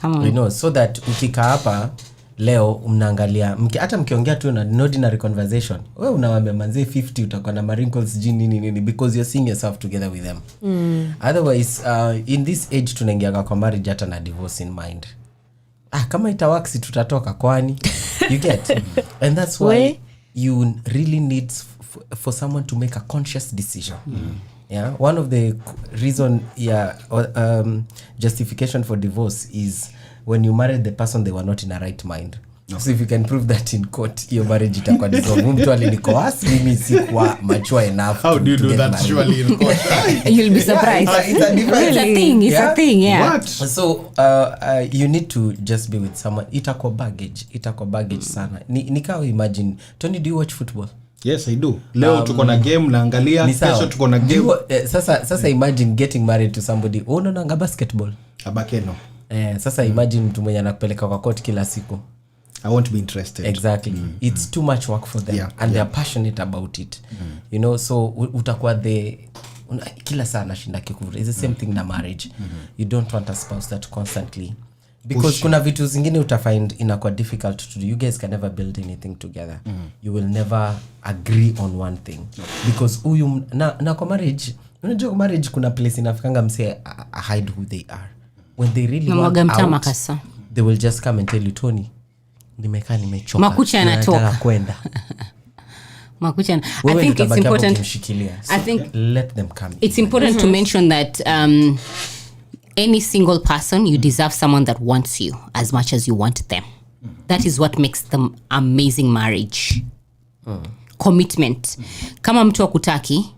You know, so that ukika hapa leo mnaangalia hata mkiongea tu na ordinary conversation, wewe unawaambia manze 50 utakuwa na wrinkles nini because you're seeing yourself together with them. Otherwise in this age tunaingia kwa marriage hata na divorce in mind. Kama itawork si tutatoka kwani. You get? And that's why you really need for someone to make a conscious decision. Yeah, one of the reason justification for divorce is when you married the person, they were not in a right mind. So if you can prove that in court, your marriage itakuwa dissolved. Mtu alinikoasi mimi sikuwa mature enough. How do you do that surely in court? You'll be surprised. It's a thing, yeah. What? So you need to just be with someone. Itakuwa baggage sana. Nikao imagine, Tony, do you watch football? Yes, I do. Leo tuko na game naangalia, kesho tuko na game. Sasa imagine getting married to somebody unaona basketball. Abakeno. Sasa imagine mtu mwenye anakupeleka kwa court kila siku. I won't be interested. Exactly. It's too much work for them and they're passionate about it. You know, so utakuwa kila saa anashinda kikuvuta. It's the same thing na marriage. You don't want a spouse that constantly, because kuna vitu zingine utafind inakuwa difficult to do. You guys can never build anything together. You will never agree on one thing. Because na kwa marriage, unajua kwa marriage kuna place inafikanga mse hide who they are. when they really Mwaga want mtama out, kasa. they will just come and tell you, Tony, nimechoka. Makucha yanatoka. Nataka kwenda. Makucha. I Wewe think it's utabaki hapo important. ukimshikilia. I think Let them come. it's important to mention that any single person, you deserve someone that wants you as much as you want them. That is what makes them amazing marriage. Commitment. Kama mtu akutaki,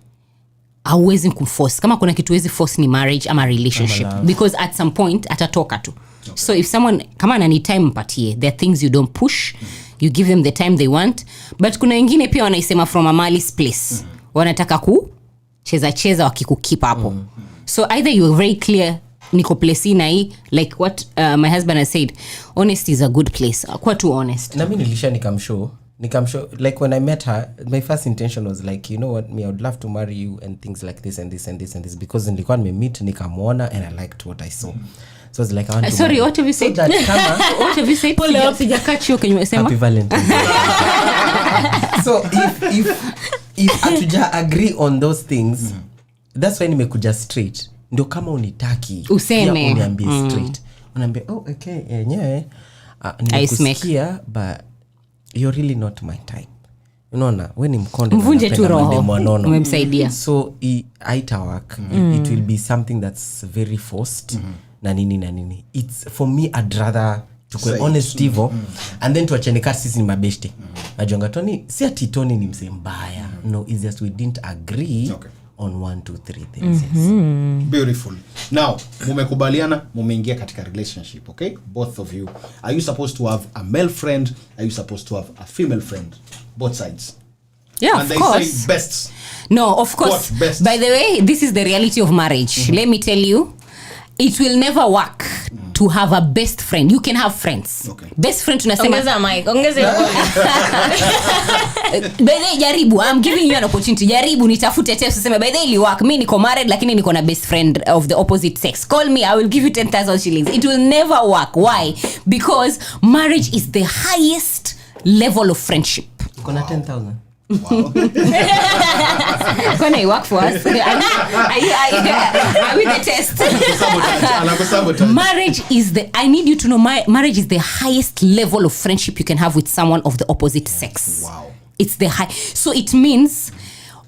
hauwezi kumforce. Kama kuna kitu wezi force ni marriage ama relationship, because at some point atatoka tu. So if someone kama anani time mpatie, there are things you don't push, you give them the time they want. But kuna wengine pia wanaisema from a malice place, wanataka cheza wakikukeep hapo. So either you're very clear, niko place na hii, like what my husband has said, honesty is a good place. Kwa too honest. Na mimi nikamshow like when I met her, my first intention was like, you know what, me, I would love to marry you and things like this and this and this and this, because nilikuwa nimemeet nikamwona and I liked what I saw. So it's like I want to sorry, what have you said? So that kama What have you said? Sijakati hiyo kenye umesema. Happy Valentine. So if atuja agree on those things, that's why nimekuja straight. Ndio kama unitaki useme, uniambie straight. Unaambia okay, yenyewe nimekusikia but you're really not my type. Unaona, wewe ni mkonde, mvunje tu roho, umemsaidia. So aita work. It will be something that's very forced. Na nini. It's for me, I'd rather to be honest hivyo and then tuachane kati sisi ni mabeshte. Najonga Tony, si ati Tony ni mse mbaya. No, it's just we didn't agree on 1 2 3 things. Beautiful. Now, mumekubaliana, mumeingia katika relationship, okay? Both of you. Are you supposed to have a male friend? Are you supposed to have a female friend? Both sides. Yeah, and of course. Say best. No, of course. What best? By the way, this is the reality of marriage. Let me tell you, it will never work to have a best friend. You can have friends. Okay. Best friend tunasema. Ongeza mic. Ongeza by the way, jaribu. I'm giving you an opportunity. Jaribu nitafute test useme by the way ili work. Mimi niko married lakini niko na best friend of the opposite sex. Call me, I will give you 10,000 shillings. It will never work. Why? Because marriage is the highest level of friendship. Kuna 10,000. Wow. When I work for us, I with the test. Marriage is I need you to know, marriage is the highest level of friendship you can have with someone of the opposite sex. Wow. It's the high. So it means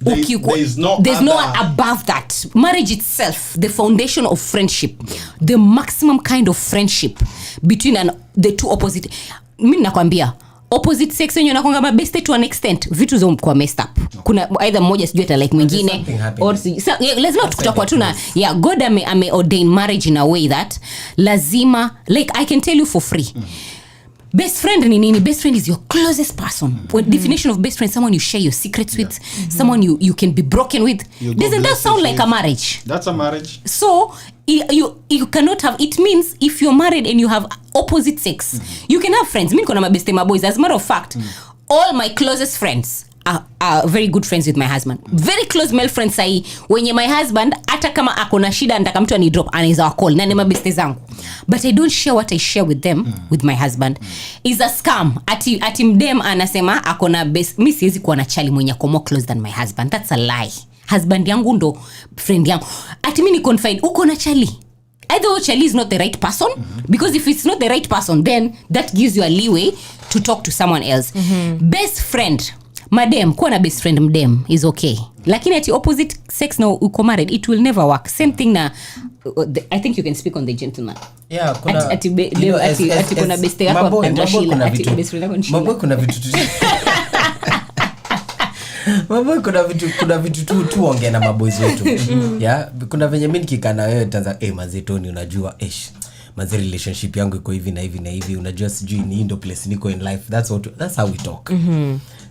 there's no one above that. Marriage itself, the foundation of friendship, the maximum kind of friendship between the two opposite. Mimi nakwambia, opposite sex wenyewe nakonga mabeste to an extent, vitu zo mkwa messed up. Kuna either mmoja sijui ata like mwingine or lazima tutakuwa tuna God ame ordain marriage in a way that lazima, like I can tell you for free. Best friend ni nini? Best friend is your closest person. Definition of best friend, someone you share your secrets with, someone you can be broken with. Doesn't that sound like a marriage? That's a marriage. So you cannot have, it means if you're married and you have opposite sex, you can have friends. Mimi niko na mabeste maboys. As a matter of fact, all my closest friends are very good friends with my husband. Very close male friends sahi, wenye my husband hata kama akona shida nataka mtu ani drop anaweza wa call na ni mabeste zangu. But I don't share what I share with them with my husband. Is a scam. Ati mdem anasema akona best. Mimi siwezi kuwa na chali mwenye ako more close than my husband. That's a lie. Husband yangu ndo friend yangu. Ati mimi ni confide uko na chali. Either chali is not the right person, because if it's not the right person, then that gives you a leeway to talk to someone else. Best friend, madam, kuwa na best friend mdem is okay. Lakini ati opposite sex na uko married, it will never work. Same thing na I think you can speak on the gentleman. Yeah, kuna ati kuna best yako kwa Shila, ati best friend yako ni Shila. Mambo kuna vitu Mambo kuna vitu tu ongea na maboys wetu. Yeah, kuna venye mimi nikikaa na wewe tanza mazetoni unajua maze relationship yangu iko hivi na hivi na hivi, unajua sijui ni ndo place niko in life. That's how we talk.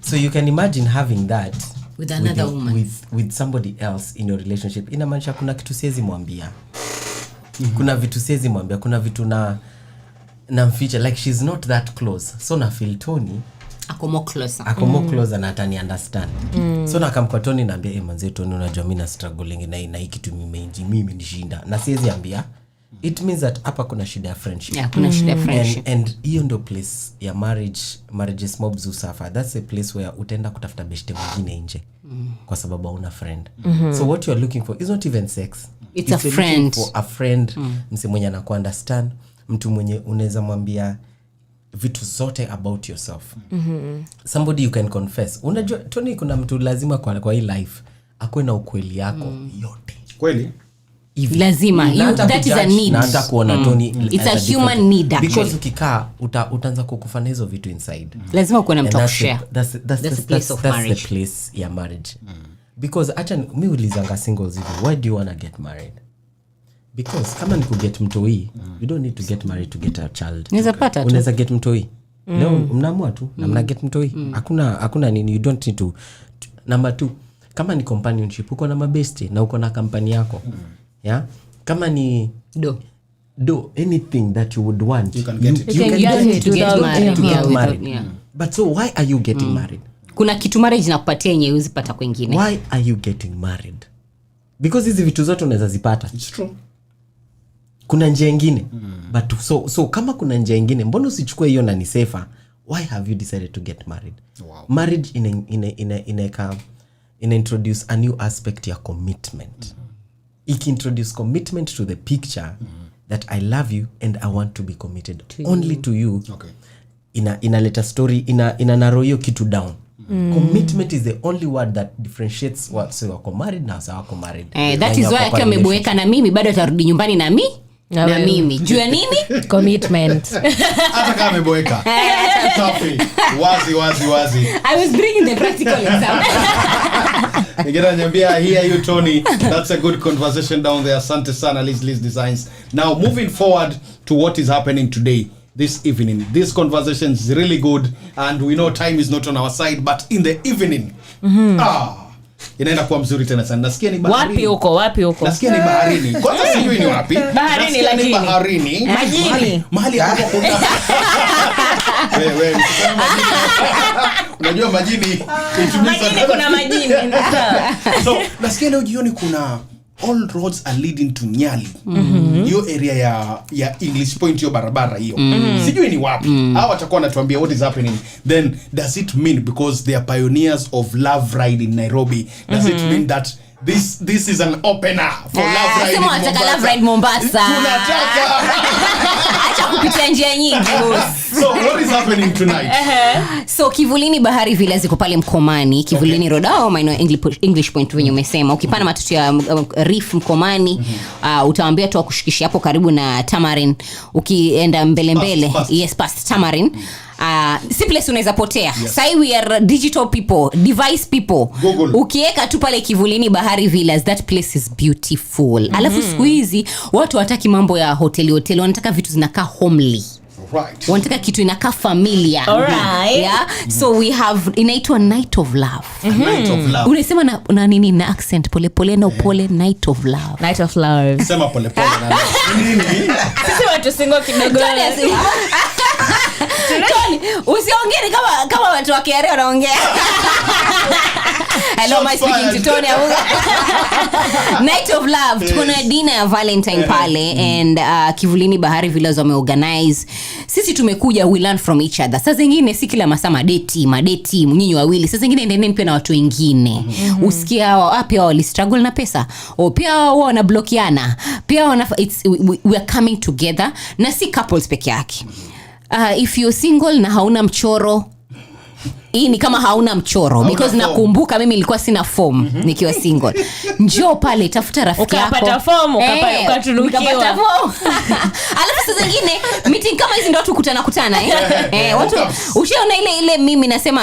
So you can imagine having that with another woman, with somebody else in your relationship. Inamaanisha kuna kitu siwezi mwambia. Kuna vitu siwezi mwambia, kuna vitu na mficha, like she's not that close. So na feel Tony ako more closer na atani understand. So na kamkwa Tony naambia manze Tony, unajua mimi na struggling na hii kitu mimi nishinda na siwezi ambia. It means that hapa kuna shida ya friendship. Yeah, kuna shida ya friendship. And hiyo ndo place ya marriages mobs usuffer. That's a place where utaenda kutafuta beshte mwingine nje kwa sababu hauna friend. So what you are looking for is not even sex. It's a friend. For a friend, mse mwenye anaku understand, mtu mwenye unaweza mwambia vitu zote about yourself. Somebody you can confess. Unajua Tony, kuna mtu lazima kwa hii life akuwe na ukweli yako yote. Kweli? Lazima. That is a need. Na hata kuona Tony, it's a human need actually. Because ukikaa utaanza kukufanya hizo vitu inside. Lazima kuwe na mtu kushare. That's the place ya marriage. Because acha mimi ulizanga singles hivi, why do you want to get married? Because kama ni kuget mtoi, you don't need to get married to get a child. Unaweza get mtoi. Leo mnaamua tu na mna get mtoi. Hakuna nini, you don't need to. Number 2, kama ni companionship, uko na mabeste na uko na kampani yako. Yeah? Kama ni do anything that you would want, you can get it. You don't need to get married. Yeah. But so why are you getting married? Kuna kitu marriage nakupatia yenye uzipata kwingine. Why are you getting married? Because hizi vitu zote unaweza zipata. It's true. Kuna njia nyingine. But so kama kuna njia nyingine, mbona usichukue hiyo na ni safer? Why have you decided to get married? Wow. Marriage in introduce a new aspect ya commitment. It introduce commitment to the picture that I love you and I want to be committed only to you. Okay. Inaleta story, ina narrow hiyo kitu down. Commitment is the only word that differentiates what wako married na wako married. That is why akiwa ameboeka na mimi bado atarudi nyumbani na mimi. Juu ya nini? Commitment. Hata kama ameboeka. Safi. Wazi. I was bringing the practical example. Nigera nyambia, I hear you Tony. That's a good conversation down there. Asante sana Liz Designs. Now moving forward to what is happening today. This evening. This conversation is really good and we know time is not on our side, but in the evening inaenda kuwa mzuri tena sana. Nasikia ni baharini. Wapi huko? Nasikia ni baharini. Kwanza sijui ni wapi. Baharini lakini. Baharini. Mahali hapo kuna. Wewe unasema majini. Unajua majini. Majini kuna majini. So, nasikia leo jioni kuna all roads are leading to Nyali. Hiyo area ya English Point, hiyo barabara hiyo. Sijui ni wapi. Hao watakuwa wanatuambia what is happening. Then does it mean because they are pioneers of love ride in Nairobi, does it mean that this is an opener for love ride in Mombasa? Sema love ride Mombasa. Tunataka. Acha kupitia njia nyingi boss. So what is happening tonight? So Kivulini Bahari Villa ziko pale Mkomani, Kivulini Road au maeneo English Point venye umesema. Ukipanda matatu ya Reef Mkomani, utaambia tu akushikishe hapo karibu na Tamarin. Ukienda mbele. Yes, past Tamarin. Si place unaweza potea. Yes. Sai we are digital people, device people. Google. Ukieka tu pale Kivulini Bahari Villas, that place is beautiful. Alafu siku hizi watu wataki mambo ya hoteli, wanataka vitu zinakaa homely. Right. Wanataka kitu inakaa familia. Alright. Yeah. So we have inaitwa Night of Love. Night of Love. Unasema na nini na accent pole na upole. Night of Love. Night of Love. Sema pole na nini? Sisi watu singo kidogo. Tony, usiongee kama watu wa Kiare wanaongea. Hello, am I speaking to Tony? Night of Love. Yes. Kuna dinner ya Valentine pale and Kivulini Bahari Villas wameorganize. Sisi tumekuja, we learn from each other. Sasa zingine si kila masaa madeti mnyinyi wawili. Sasa zingine endeni pia na watu wengine. Usikia hao pia wali struggle na pesa. O pia wao wana blokiana. Pia we are coming together na si couples peke yake. If you're single na hauna mchoro, hii ni kama hauna mchoro because nakumbuka mimi nilikuwa sina form nikiwa single. Njoo pale tafuta rafiki yako. Ukapata form, ukatunukiwa. Alafu sasa zingine meeting kama hizi ndio tukutana watu ushaona ile mimi nasema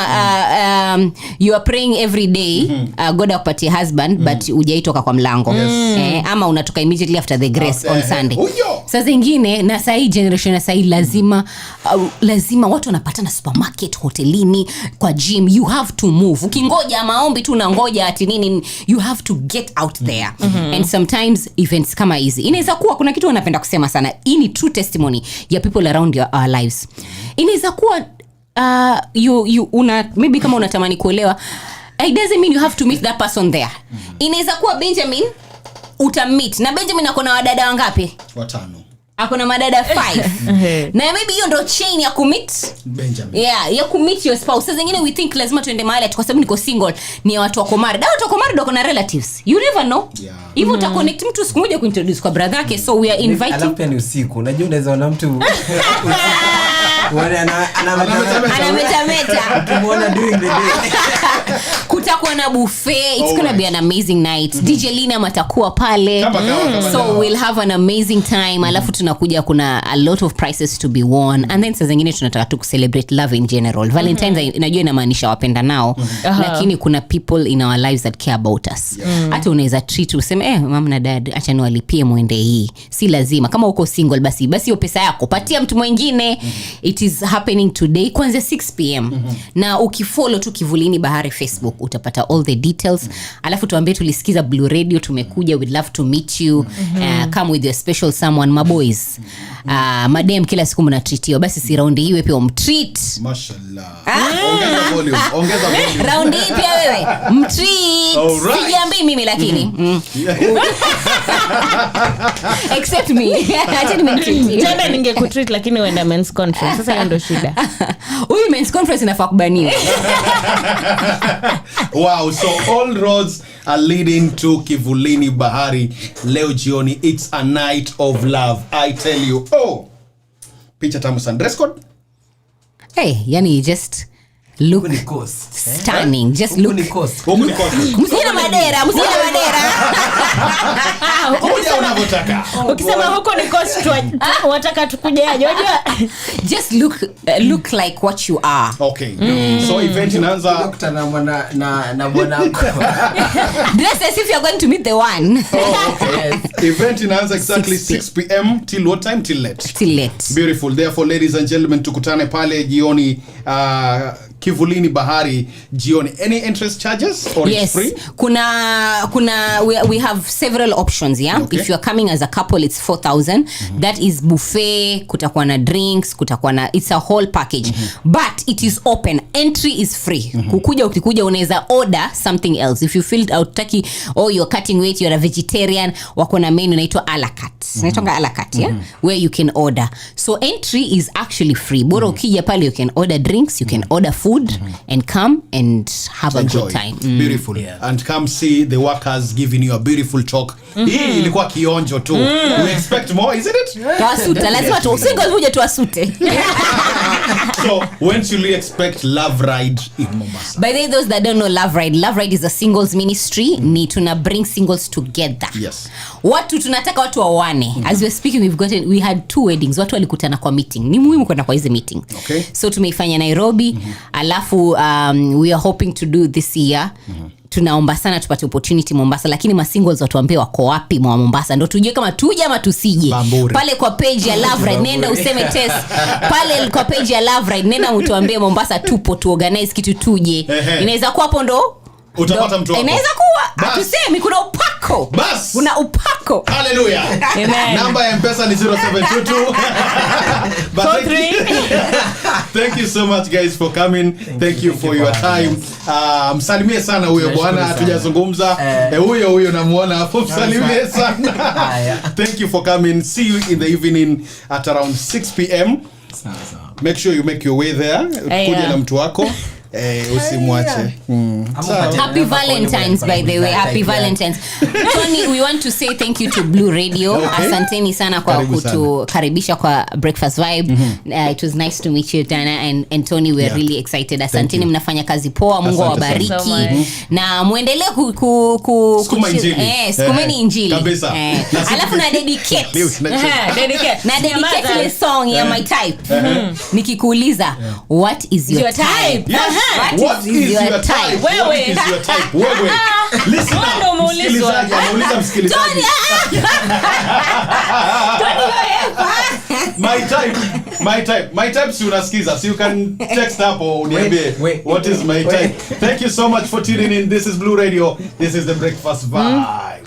you are praying every day God akupatie husband but hujaitoka kwa mlango. Ama unatoka immediately after the grace on Sunday. Sasa zingine na sahi generation na sahi lazima watu wanapatana supermarket, hotelini, kwa gym. You have to move. Ukingoja maombi tu unangoja ati nini, you have to get out there. And sometimes events kama hizi inaweza kuwa kuna kitu wanapenda kusema sana. Hii ni true testimony ya people around our lives. Inaweza kuwa maybe kama unatamani kuelewa, it doesn't mean you have to meet that person there. Inaweza kuwa Benjamin utammeet na Benjamin ako na wadada wangapi? 5. akona madada 5 na maybe hiyo ndo chain ya commit Benjamin. ya commit your spouse. Sasa zingine we think lazima tuende mahali kwa sababu niko single ni watu wako married. Watu wako married wako na relatives. You never know. Hivyo uta connect mtu siku moja kuintroduce kwa brother yake, so we are inviting. Alafu pia ni usiku. Unajua unaweza ona mtu anametameta ukimwona during the day. Kutakuwa na buffet. It's gonna be an amazing night. DJ Lina matakuwa pale. So we'll have an amazing time. Alafu tunakuja kuna a lot of prizes to be won. And then saa zingine tunataka tu celebrate love in general. Valentines najua inamaanisha wapenda nao, lakini kuna people in our lives that care about us. Hata unaweza treat useme mama na dad acha niwalipie muende hii. Si lazima kama uko single basi hiyo pesa yako patia mtu mwingine. It is happening today kuanzia 6 p.m. Na ukifollow tu Kivulini Bahari Facebook utapata all the details. Alafu tuambie tulisikiza Blue Radio, tumekuja, we'd love to meet you. Come with your special someone, my boys. Madam kila siku mnatreatiwa, basi si round hii wewe pia umtreat. Mashallah. Ongeza volume. Round hii pia wewe mtreat. Sijiambii mimi lakini. Except me. Acha nimemtreat. Tena ningekutreat lakini uenda men's conference. Sasa hiyo ndio shida. Huyu men's conference inafaa kubaniwa. Wow, so all roads are leading to Kivulini Bahari leo jioni. It's a night of love, I tell you. Oh, picha tamu sana. Dress code? Hey, yani just look stunning. Just look. Msina madera. Kuja unavotaka. Ukisema huko ni cost wataka tukujaje? Unajua? Just look like what you are. Okay. So event inaanza Dr. na mwanako. Dress as if you're going to meet the one. event inaanza exactly 6 p.m. till what time? Till late. Beautiful. Therefore, ladies and gentlemen, tukutane pale jioni Kivulini Bahari jioni. Any entrance charges or yes, it's free? Kuna we have several options, yeah. Okay. If you are coming as a couple it's 4,000. That is buffet, kutakuwa na drinks, kutakuwa na, it's a whole package. But it is open. Entry is free. Ukikuja unaweza order something else. If you feel outaki you're cutting weight, you're a vegetarian, wako na menu inaitwa a la carte. Inaitwa a la carte, yeah? Where you can order. So entry is actually free. Bora ukija pale you can order drinks, you can order food and come and have enjoy. A good time. Beautiful. Yeah. And come see the workers giving you a beautiful talk. Hii ilikuwa kionjo tu. We expect more, isn't it? Tuasuta, lazima tu single uje tuasute. So, when should we expect Love Ride in Mombasa? By the way, those that don't know Love Ride is a singles ministry. Ni tuna bring singles together. Yes. Watu tunataka watu wawane. As we're speaking, we had 2 weddings. Watu walikutana kwa meeting. Ni muhimu kwenda kwa hizo meeting. Okay. So tumeifanya Nairobi. Alafu we are hoping to do this year. Tunaomba sana tupate opportunity Mombasa, lakini ma singles watuambie wako wapi mwa Mombasa ndio tujue kama tuje ama tusije. Pale kwa page ya Love Ride nenda useme test. Pale kwa page ya Love Ride nenda utuambie Mombasa tupo tu organize kitu tuje. Inaweza kuwa hapo ndo utapata mtu wako. Inaweza kuwa atusemi kuna upako. Bas. Kuna upako. Hallelujah. Amen. Namba ya M-Pesa ni 0722 Thank you so much guys for coming. Thank you for your time. Msalimie sana huyo bwana, hatujazungumza. Huyo namuona hapo, msalimie sana. Thank you for coming. See you in the evening at around 6 p.m. Make sure you make your way there. Kuja na mtu wako. Usimwache. Happy Valentines, by the way. Happy Valentines. Tony, we want to say thank you to Blue Radio. Okay. Asanteni sana kwa kutukaribisha kwa Breakfast Vibe. It was nice to meet you, Dana and Tony. We're really excited. Asanteni, mnafanya kazi poa. Mungu awabariki. Na muendelee skumeni injili. Alafu na dedicate. Na dedicate ile song ya My Type. Nikikuuliza, what is your type? What is your type? Wewe. Listen up. Msikilizaji. My type si unasikiza. So you can text hapo uniambie what is my type. Thank you so much for tuning in. This is Blue Radio. This is the Breakfast Vibe.